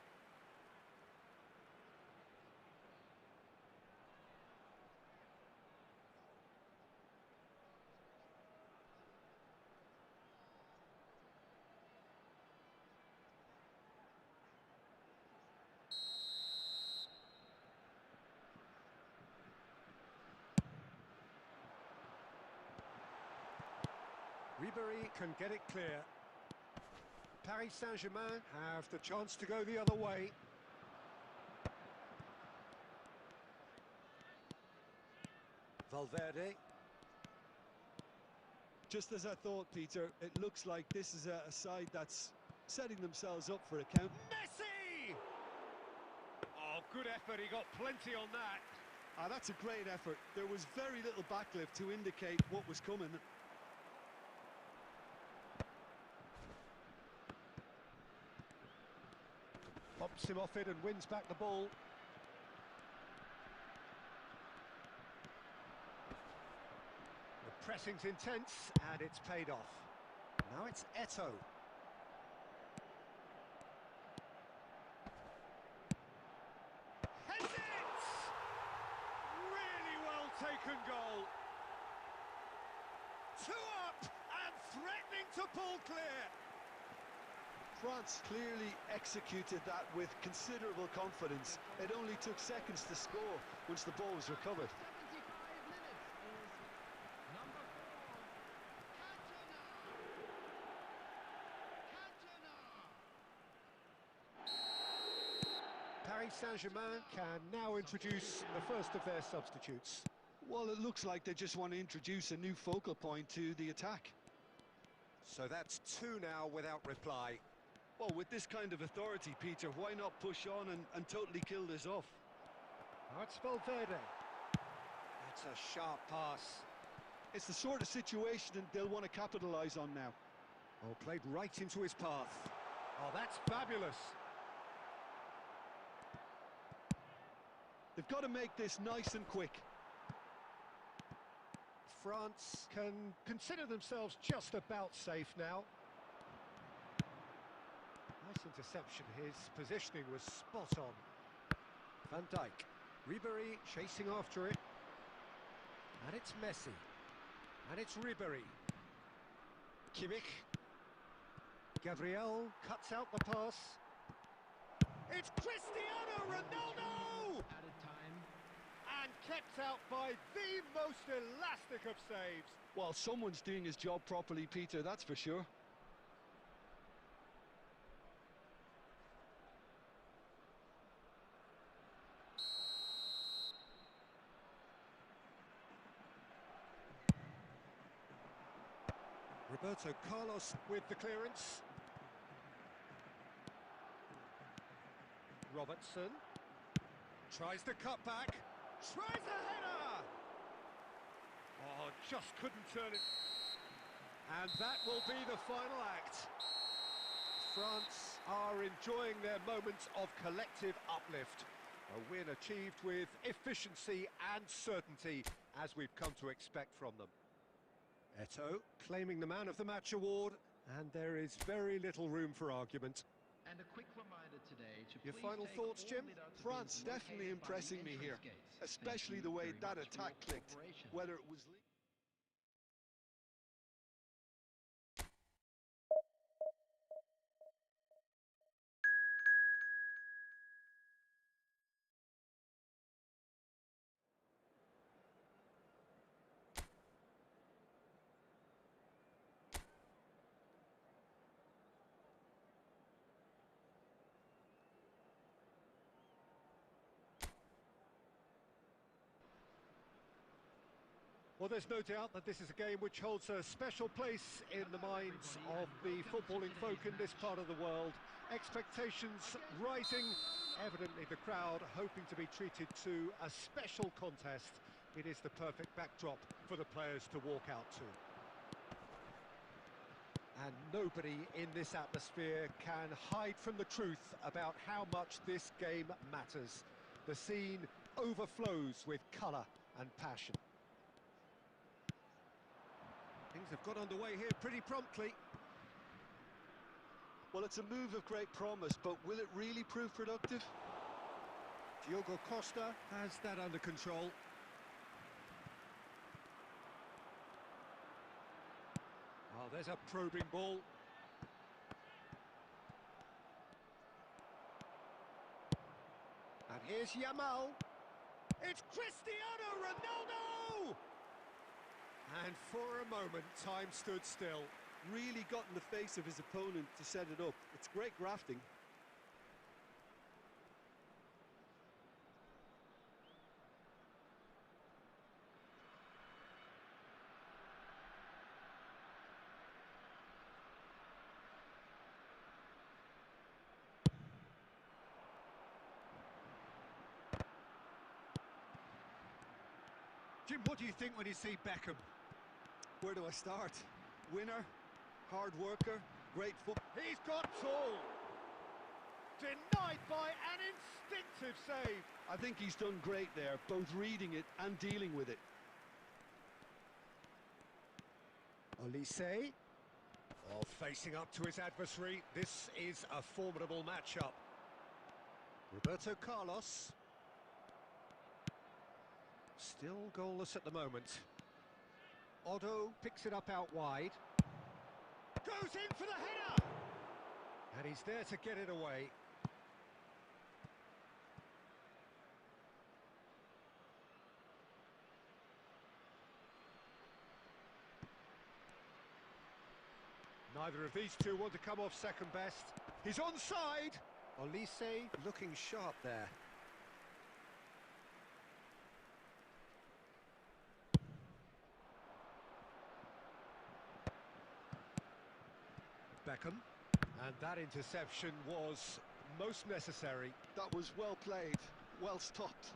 Ribéry can get it clear. Paris Saint-Germain have the chance to go the other way. Valverde. Just as I thought, Peter, it looks like this is a side that's setting themselves up for a count. Messi! Oh, good effort, he got plenty on that. Ah, that's a great effort. There was very little backlift to indicate what was coming. Pops him off it and wins back the ball. The pressing's intense and it's paid off. Now it's Eto'o. Heads it! Really well taken goal. 2 up and threatening to pull clear. France clearly executed that with considerable confidence. It only took seconds to score once the ball was recovered. 75 minutes is number 4. Paris Saint-Germain can now introduce the first of their substitutes. Well, it looks like they just want to introduce a new focal point to the attack. So that's 2 now without reply. Well, with this kind of authority, Peter, why not push on and totally kill this off? Now it's Valverde. That's a sharp pass. It's the sort of situation that they'll want to capitalise on now. Oh, played right into his path. Oh, that's fabulous. They've got to make this nice and quick. France can consider themselves just about safe now. Nice interception, his positioning was spot on. Van Dijk, Ribéry chasing after it. And it's Messi. And it's Ribéry. Kimmich. Gabriel cuts out the pass. It's Cristiano Ronaldo! Added time. And kept out by the most elastic of saves. Well, someone's doing his job properly, Peter, that's for sure. Roberto Carlos with the clearance. Robertson tries the cut back, tries a header! Oh, just couldn't turn it. And that will be the final act. France are enjoying their moments of collective uplift. A win achieved with efficiency and certainty, as we've come to expect from them. Eto'o claiming the Man of the Match award, and there is very little room for argument. And a quick reminder today to Your please final take thoughts, all Jim? lead-out France to be definitely located by the impressing me here, entrance gates. especially Thank the you way very that much for attack your clicked, cooperation. whether it was... Well, there's no doubt that this is a game which holds a special place in the minds of the footballing folk in this part of the world. Expectations rising, evidently the crowd hoping to be treated to a special contest. It is the perfect backdrop for the players to walk out to. And nobody in this atmosphere can hide from the truth about how much this game matters. The scene overflows with colour and passion. Things have got underway here pretty promptly. Well, it's a move of great promise, but will it really prove productive? Diogo Costa has that under control. Oh, there's a probing ball. And here's Yamal. It's Cristiano Ronaldo! And for a moment, time stood still. Really got in the face of his opponent to set it up. It's great grafting. Jim, what do you think when you see Beckham? Where do I start? Winner, hard worker, great foot. He's got tall. Denied by an instinctive save. I think he's done great there, both reading it and dealing with it. Olise. Oh, facing up to his adversary. This is a formidable matchup. Roberto Carlos. Still goalless at the moment. Otto picks it up out wide. Goes in for the header! And he's there to get it away. Neither of these two want to come off second best. He's onside! Olise looking sharp there. Beckham, and that interception was most necessary. That was well played, well stopped.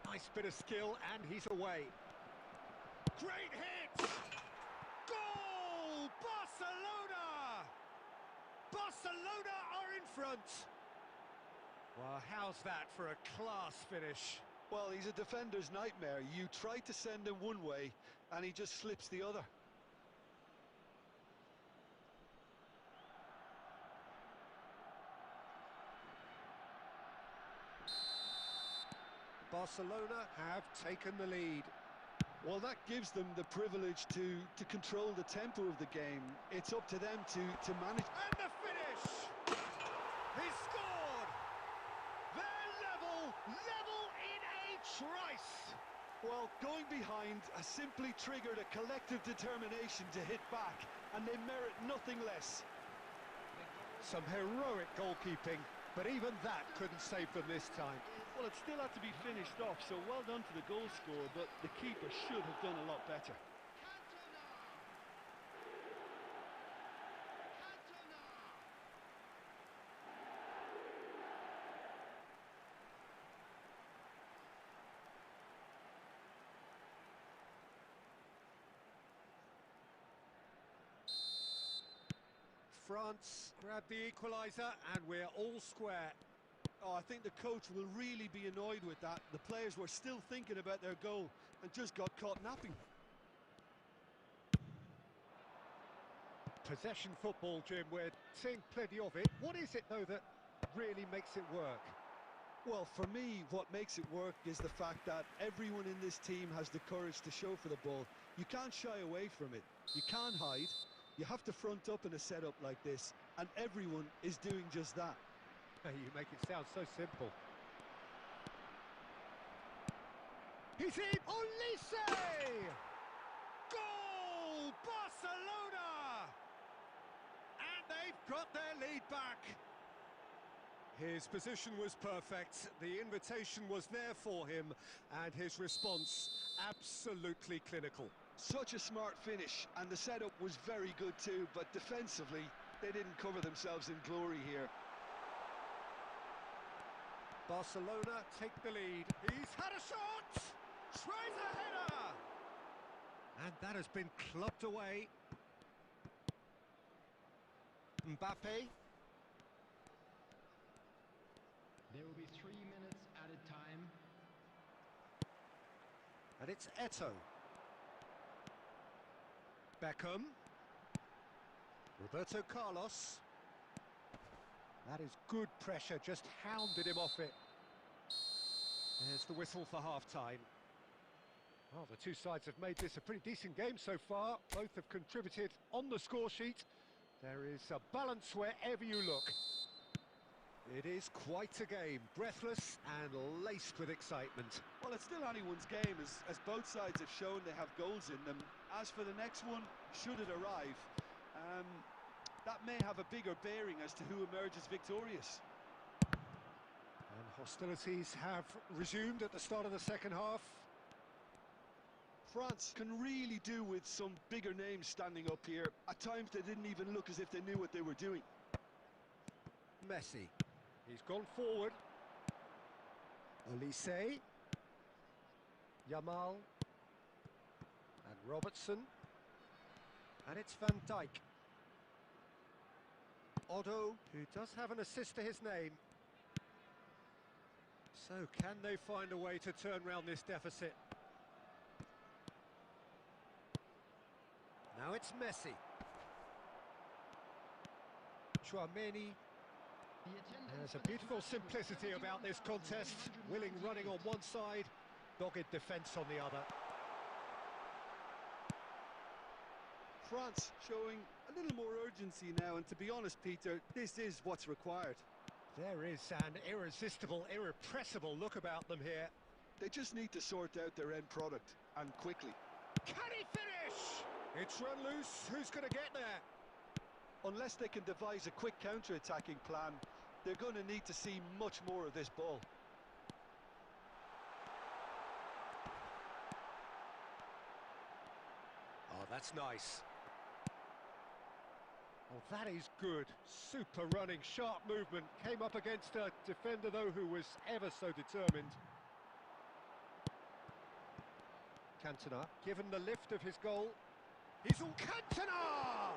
Nice bit of skill, and he's away. Great hit! Goal! Barcelona! Barcelona are in front. Well, how's that for a class finish? Well, he's a defender's nightmare. You try to send him one way, and he just slips the other. Barcelona have taken the lead. Well, that gives them the privilege to control the tempo of the game. It's up to them to manage. And the finish! He scored! They're level in a trice! Well, going behind has simply triggered a collective determination to hit back, and they merit nothing less. Some heroic goalkeeping, but even that couldn't save them this time. Well, it still had to be finished off, so well done to the goal scorer, but the keeper should have done a lot better. France grab the equaliser, and we're all square. Oh, I think the coach will really be annoyed with that. The players were still thinking about their goal and just got caught napping. Possession football, Jim, we're seeing plenty of it. What is it, though, that really makes it work? Well, for me, what makes it work is the fact that everyone in this team has the courage to show for the ball. You can't shy away from it. You can't hide. You have to front up in a setup like this, and everyone is doing just that. You make it sound so simple. He's in! Olise! Goal! Barcelona! And they've got their lead back. His position was perfect. The invitation was there for him, and his response absolutely clinical. Such a smart finish, and the setup was very good too, but defensively, they didn't cover themselves in glory here. Barcelona take the lead. He's had a shot! Tries a header! And that has been clubbed away. Mbappe. There will be 3 minutes added time. And it's Eto. Beckham. Roberto Carlos. That is good pressure, just hounded him off it. There's the whistle for half-time. Well, the two sides have made this a pretty decent game so far. Both have contributed on the score sheet. There is a balance wherever you look. It is quite a game, breathless and laced with excitement. Well, it's still anyone's game, as both sides have shown they have goals in them. As for the next one, should it arrive, that may have a bigger bearing as to who emerges victorious. And hostilities have resumed at the start of the second half. France can really do with some bigger names standing up here. At times they didn't even look as if they knew what they were doing. Messi. He's gone forward. Olise. Yamal. And Robertson. And it's Van Dijk. Otto, who does have an assist to his name. So can they find a way to turn round this deficit? Now it's Messi. Chouameni. There's a beautiful simplicity about this contest. Willing running on one side, dogged defence on the other. France showing a little more urgency now, and to be honest, Peter, this is what's required. There is an irresistible, irrepressible look about them here. They just need to sort out their end product, and quickly. Can he finish? It's run loose. Who's going to get there? Unless they can devise a quick counter-attacking plan, they're going to need to see much more of this ball. Oh, that's nice. Oh, that is good. Super running, sharp movement. Came up against a defender, though, who was ever so determined. Cantona, given the lift of his goal. He's on Cantona!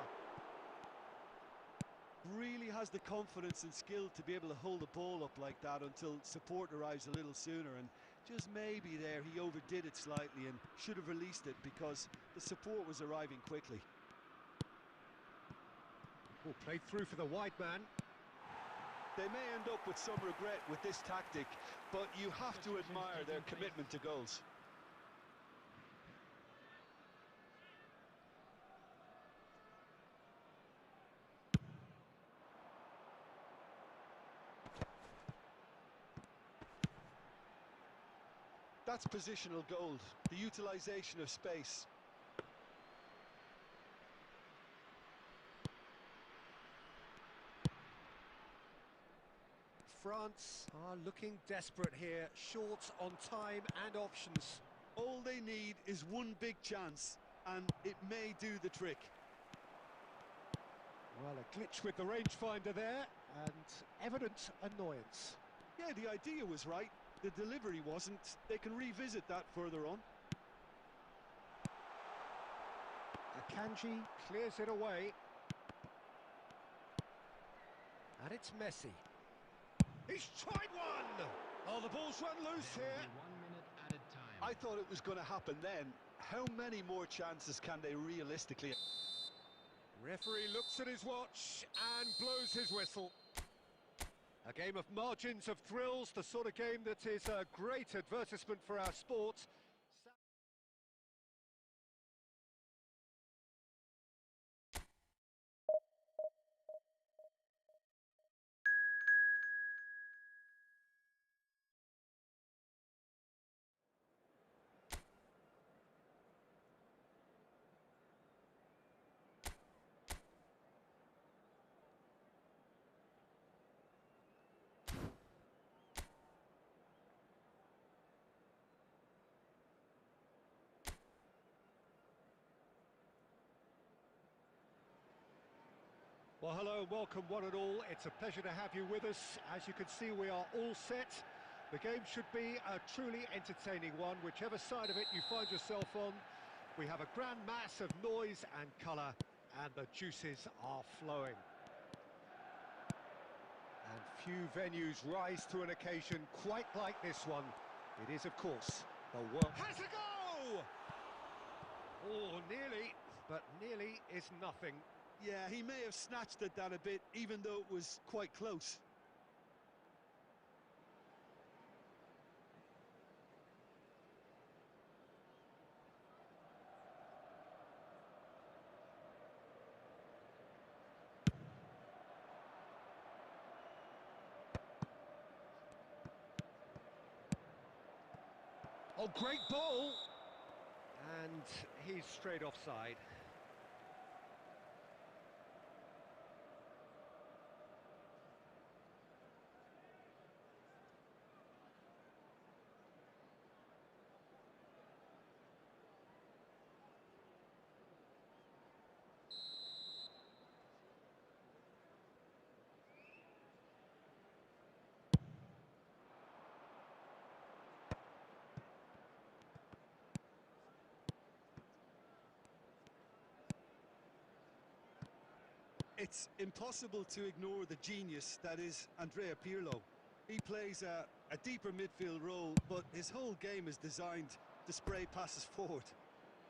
Really has the confidence and skill to be able to hold the ball up like that until support arrives a little sooner, and just maybe there he overdid it slightly and should have released it because the support was arriving quickly. Oh, played through for the wide man. They may end up with some regret with this tactic, but you have to admire their commitment to goals. That's positional gold, the utilisation of space. France are looking desperate here, short on time and options. All they need is one big chance, and it may do the trick. Well, a glitch with the rangefinder there, and evident annoyance. Yeah, the idea was right. The delivery wasn't. They can revisit that further on. Akanji clears it away. And it's Messi. He's tried one! Oh, the ball's run loose There here. will be 1 minute added time. I thought it was going to happen then. How many more chances can they realistically? Referee looks at his watch and blows his whistle. A game of margins, of thrills, the sort of game that is a great advertisement for our sport. Well, hello and welcome one and all. It's a pleasure to have you with us. As you can see, we are all set. The game should be a truly entertaining one, whichever side of it you find yourself on. We have a grand mass of noise and colour, and the juices are flowing. And few venues rise to an occasion quite like this one. It is, of course, the world. Has a go! Oh, nearly, but nearly is nothing. Yeah, he may have snatched at that a bit, even though it was quite close. Oh, great ball! And he's straight offside. It's impossible to ignore the genius that is Andrea Pirlo. He plays a deeper midfield role, but his whole game is designed to spray passes forward.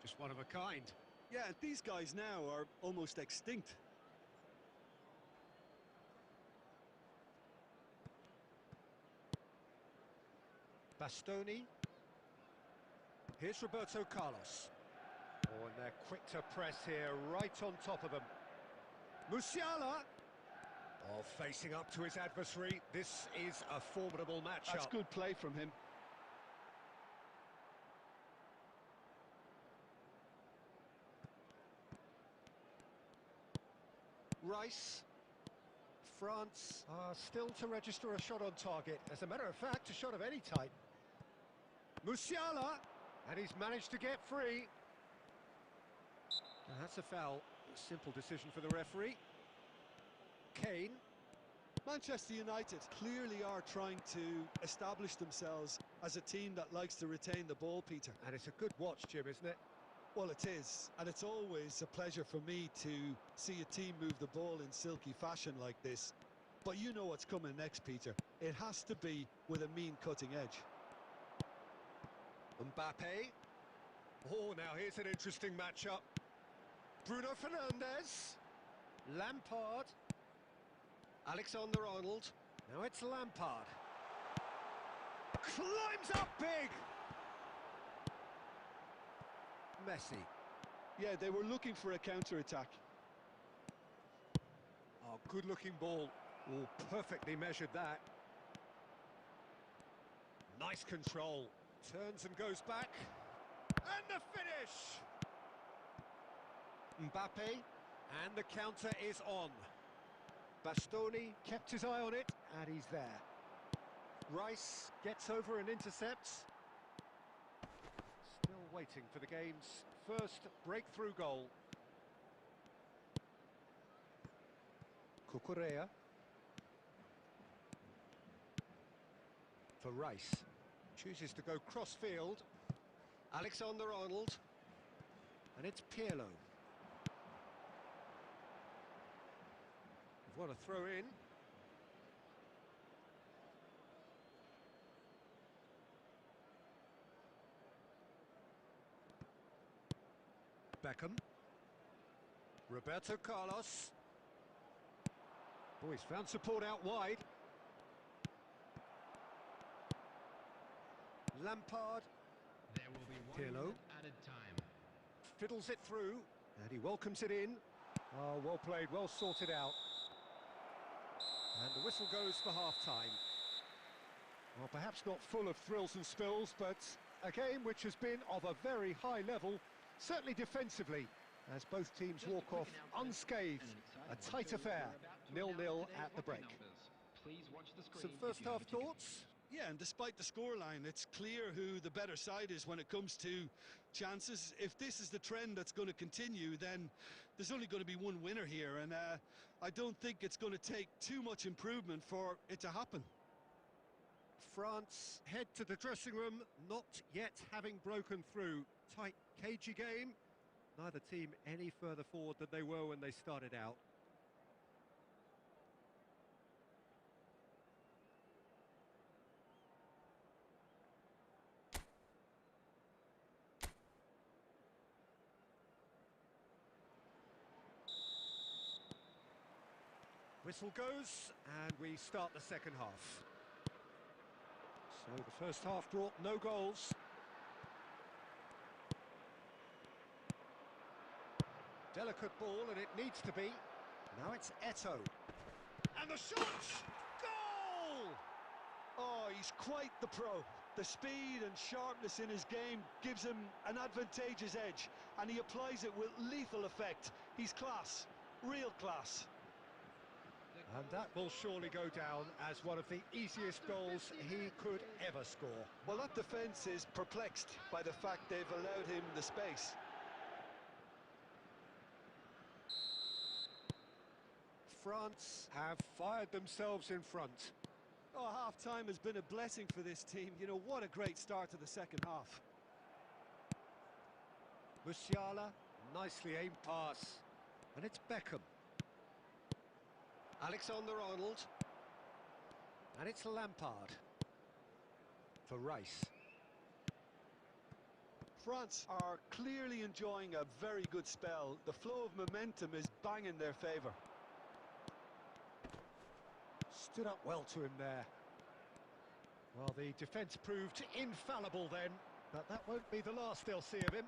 Just one of a kind. Yeah, these guys now are almost extinct. Bastoni. Here's Roberto Carlos. Oh, and they're quick to press here, right on top of them. Musiala. Oh, facing up to his adversary. This is a formidable matchup. That's good play from him. Rice. France are still to register a shot on target. As a matter of fact, a shot of any type. Musiala. And he's managed to get free. And that's a foul. Simple decision for the referee. Kane. Manchester United clearly are trying to establish themselves as a team that likes to retain the ball, Peter. And it's a good watch, Jim, isn't it? Well, it is, and it's always a pleasure for me to see a team move the ball in silky fashion like this. But you know what's coming next, Peter. It has to be with a mean cutting edge. Mbappe. Oh, now here's an interesting matchup. Bruno Fernandes. Lampard. Alexander-Arnold. Now it's Lampard. Climbs up big! Messi. Yeah, they were looking for a counter-attack. Oh, good-looking ball. Oh, perfectly measured that. Nice control. Turns and goes back. And the finish! Mbappe. And the counter is on. Bastoni kept his eye on it, and he's there. Rice gets over and intercepts. Still waiting for the game's first breakthrough goal. Cucurella. For Rice. Chooses to go cross-field. Alexander-Arnold. And it's Pirlo. What a throw in. Beckham. Roberto Carlos. Oh, he's found support out wide. Lampard. There will be 1 Pirlo. minute added time. Fiddles it through, and he welcomes it in. Oh, well played, well sorted out. And the whistle goes for half-time. Well, perhaps not full of thrills and spills, but a game which has been of a very high level, certainly defensively, as both teams walk off unscathed. A tight affair, 0-0 at the break. Some first-half thoughts? Yeah, and despite the scoreline, it's clear who the better side is when it comes to chances. If this is the trend that's going to continue, then there's only going to be one winner here, and I don't think it's going to take too much improvement for it to happen. France head to the dressing room, not yet having broken through. Tight, cagey game. Neither team any further forward than they were when they started out. Whistle goes, and we start the second half. So the first half brought no goals. Delicate ball, and it needs to be. Now it's Eto. And the shot! Goal! Oh, he's quite the pro. The speed and sharpness in his game gives him an advantageous edge, and he applies it with lethal effect. He's class, real class. And that will surely go down as one of the easiest goals he could ever score. Well, that defence is perplexed by the fact they've allowed him the space. France have fired themselves in front. Oh, half-time has been a blessing for this team. You know, what a great start to the second half. Musiala, nicely aimed pass. And it's Beckham. Alexander-Arnold. And it's Lampard. For Rice. France are clearly enjoying a very good spell. The flow of momentum is bang in their favour. Stood up well to him there. Well, the defence proved infallible then, but that won't be the last they'll see of him.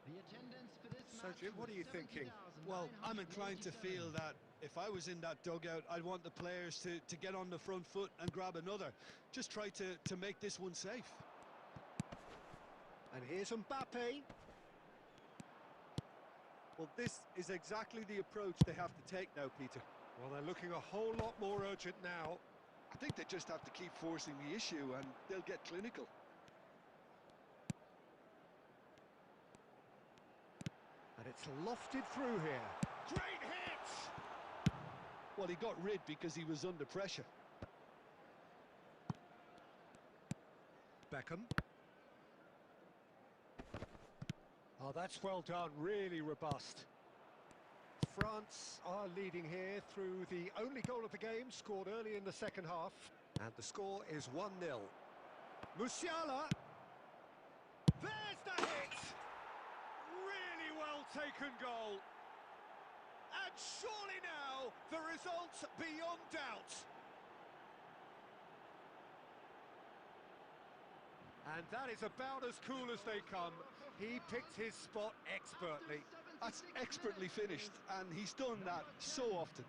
The attendance for this So, match Jim, what are you was thinking? Well, I'm inclined to feel that if I was in that dugout, I'd want the players to get on the front foot and grab another. Just try to make this one safe. And here's Mbappe. Well, this is exactly the approach they have to take now, Peter. Well, they're looking a whole lot more urgent now. I think they just have to keep forcing the issue and they'll get clinical. And it's lofted through here. Great hit! Well, he got rid because he was under pressure. Beckham. Oh, that's well done, really robust. France are leading here through the only goal of the game, scored early in the second half. And the score is 1-0. Musiala! There's the hit! Really well taken goal. And surely now, the result beyond doubt. And that is about as cool as they come. He picked his spot expertly. That's expertly finished, and he's done that so often.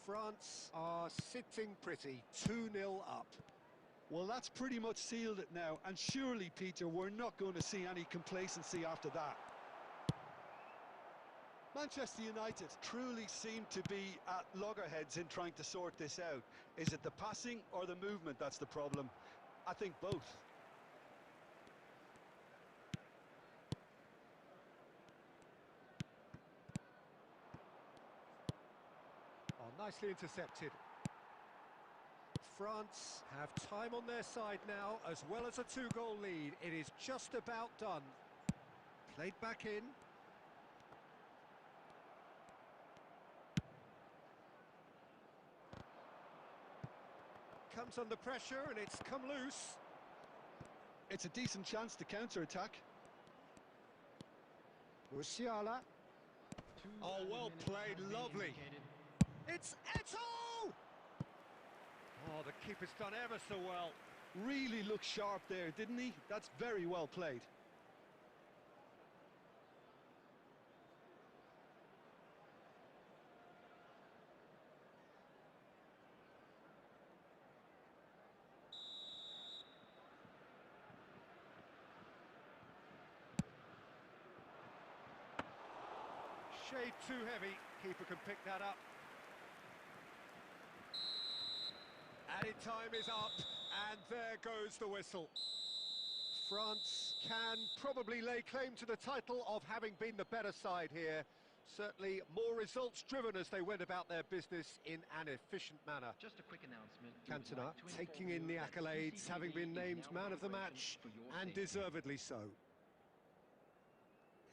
France are sitting pretty, 2-0 up. Well, that's pretty much sealed it now, and surely, Peter, we're not going to see any complacency after that. Manchester United truly seem to be at loggerheads in trying to sort this out. Is it the passing or the movement that's the problem? I think both. Oh, nicely intercepted. France have time on their side now, as well as a 2-goal lead. It is just about done. Played back in. Comes under pressure and it's come loose. It's a decent chance to counter-attack. Musiala. Oh, well played, lovely. It's Eto! Oh, the keeper's done ever so well. Really looked sharp there, didn't he? That's very well played. Shade too heavy. Keeper can pick that up. Added time is up, and there goes the whistle. France can probably lay claim to the title of having been the better side here. Certainly more results-driven as they went about their business in an efficient manner. Just a quick announcement. Cantona taking in the accolades, having been named man of the match, and deservedly so.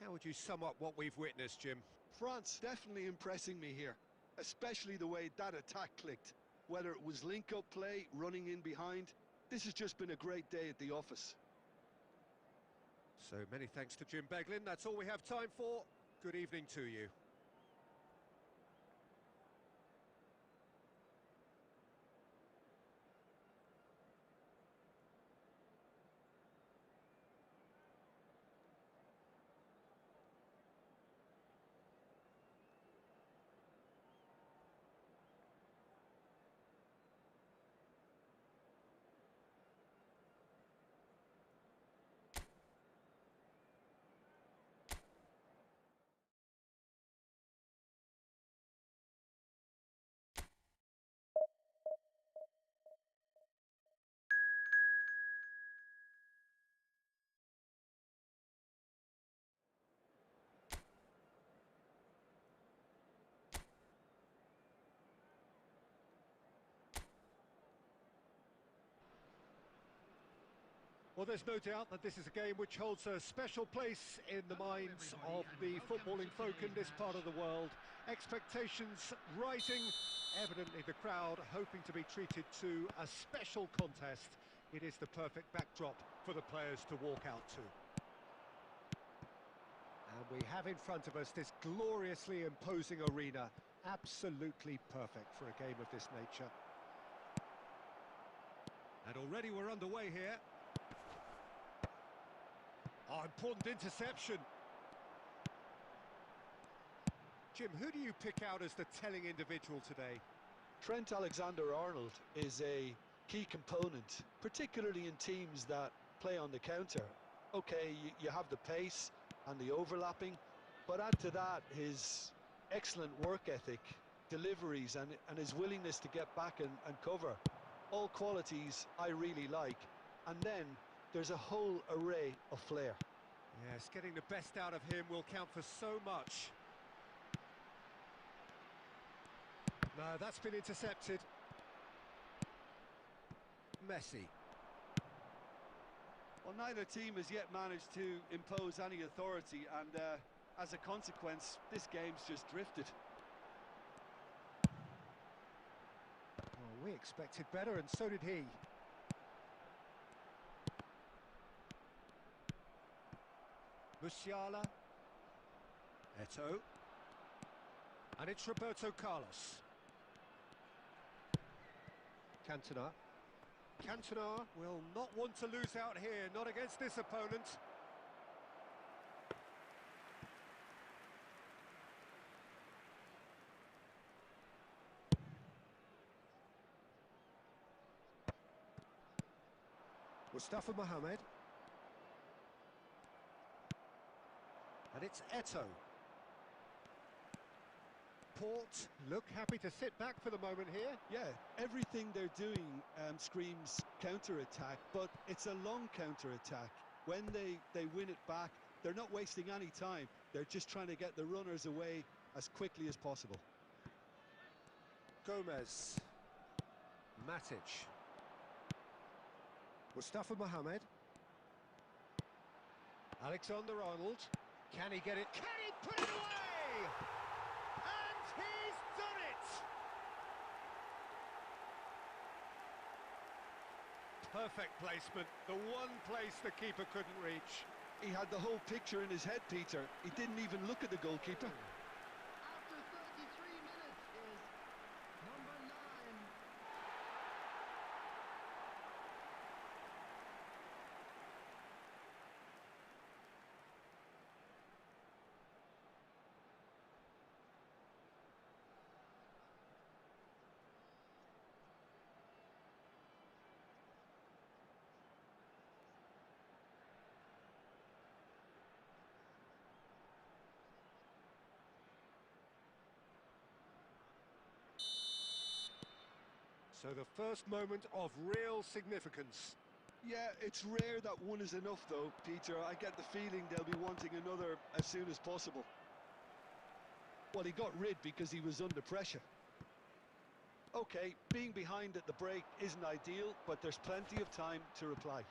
How would you sum up what we've witnessed, Jim? France definitely impressing me here, especially the way that attack clicked. Whether it was link-up play, running in behind, this has just been a great day at the office. So many thanks to Jim Beglin. That's all we have time for. Good evening to you. Well, there's no doubt that this is a game which holds a special place in the minds of the footballing folk in this part of the world. Expectations rising, evidently the crowd hoping to be treated to a special contest. It is the perfect backdrop for the players to walk out to. And we have in front of us this gloriously imposing arena, absolutely perfect for a game of this nature. And already we're underway here. Oh, important interception. Jim, who do you pick out as the telling individual today? Trent Alexander-Arnold is a key component, particularly in teams that play on the counter. Okay, you have the pace and the overlapping, but add to that his excellent work ethic, deliveries and his willingness to get back and cover. All qualities I really like. And then there's a whole array of flair. Yes, getting the best out of him will count for so much. No, that's been intercepted. Messi. Well, neither team has yet managed to impose any authority, and as a consequence, this game's just drifted. Oh, we expected better, and so did he. Musiala. Eto'o. And it's Roberto Carlos. Cantona. Cantona will not want to lose out here, not against this opponent. Mustafa Mohamed. And it's Eto'o. Port look happy to sit back for the moment here. Yeah, everything they're doing screams counter-attack, but it's a long counter-attack. When they win it back, they're not wasting any time. They're just trying to get the runners away as quickly as possible. Gomez. Matic. Mustafa Mohamed. Alexander-Arnold. Can he get it? Can he put it away? And he's done it! Perfect placement, the one place the keeper couldn't reach. He had the whole picture in his head, Peter. He didn't even look at the goalkeeper. After 33 minutes is number 9. So the first moment of real significance. Yeah, it's rare that one is enough though, Peter. I get the feeling they'll be wanting another as soon as possible. Well, he got rid because he was under pressure. Okay, being behind at the break isn't ideal, but there's plenty of time to reply.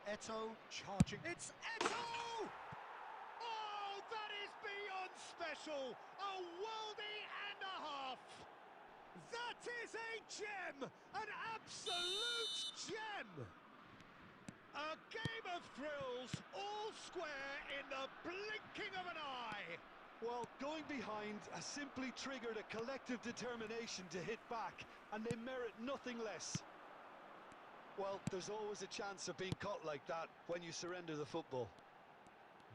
Eto'o charging. It's Eto'o! Oh, that is beyond special! A worldie and a half! That is a gem! An absolute gem! A game of thrills, all square in the blinking of an eye! Well, going behind has simply triggered a collective determination to hit back, and they merit nothing less. Well, there's always a chance of being caught like that when you surrender the football.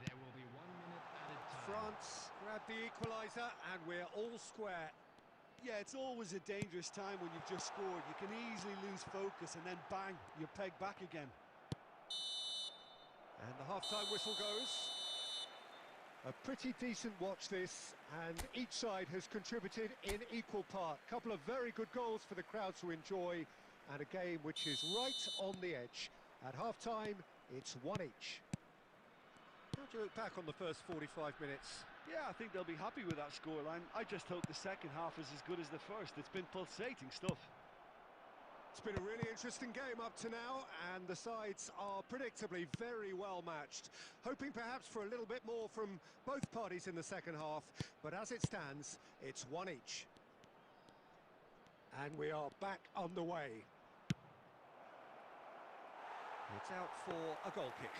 There will be 1 minute added time. France grab the equaliser, and we're all square. Yeah, it's always a dangerous time when you've just scored. You can easily lose focus and then bang, you're pegged back again. And the half-time whistle goes. A pretty decent watch this, and each side has contributed in equal part. Couple of very good goals for the crowd to enjoy, and a game which is right on the edge. At half-time, it's one each. How do you look back on the first 45 minutes? Yeah, I think they'll be happy with that scoreline. I just hope the second half is as good as the first. It's been pulsating stuff. It's been a really interesting game up to now, and the sides are predictably very well matched. Hoping perhaps for a little bit more from both parties in the second half, but as it stands, it's one each. And we are back underway. It's out for a goal kick.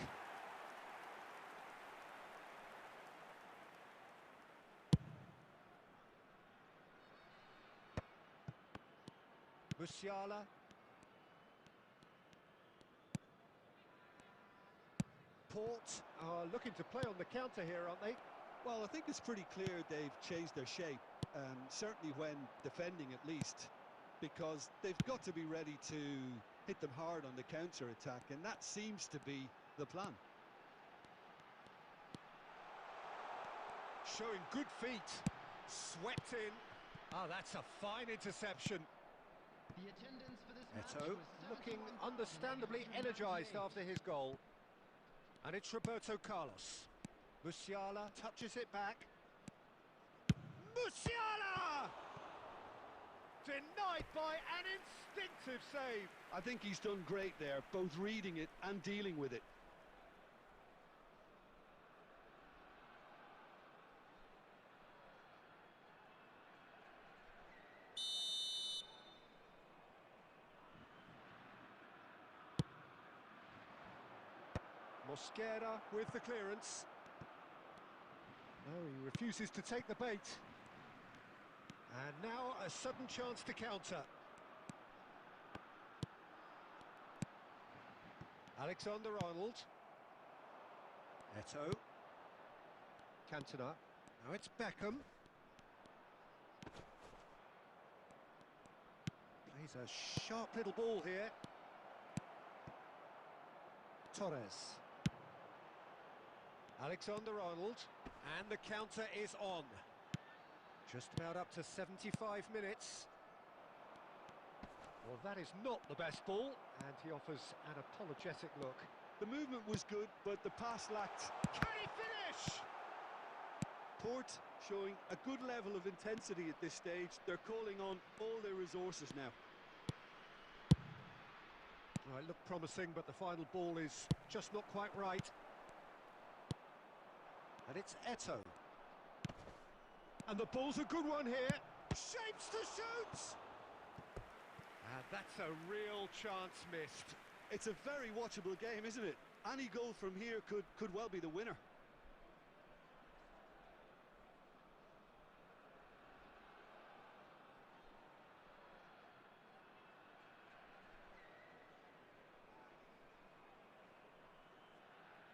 Musiala. Port are looking to play on the counter here, aren't they? Well, I think it's pretty clear they've changed their shape, certainly when defending at least, because they've got to be ready to hit them hard on the counter-attack, and that seems to be the plan. Showing good feet. Swept in. Oh, that's a fine interception. The attendance for this match Eto'o was looking understandably energised after his goal. And it's Roberto Carlos. Musiala touches it back. Musiala! Denied by an instinctive save. I think he's done great there, both reading it and dealing with it. Mosquera with the clearance. No, he refuses to take the bait. And now a sudden chance to counter. Alexander-Arnold. Eto'o. Cantona. Now it's Beckham. Plays a sharp little ball here. Torres. Alexander-Arnold, and the counter is on. Just about up to 75 minutes. Well, that is not the best ball, and he offers an apologetic look. The movement was good, but the pass lacked. Can he finish? Port showing a good level of intensity at this stage. They're calling on all their resources now. Oh, it looked promising, but the final ball is just not quite right. And it's Eto'o. And the ball's a good one here. Shapes to shoot! And that's a real chance missed. It's a very watchable game, isn't it? Any goal from here could well be the winner.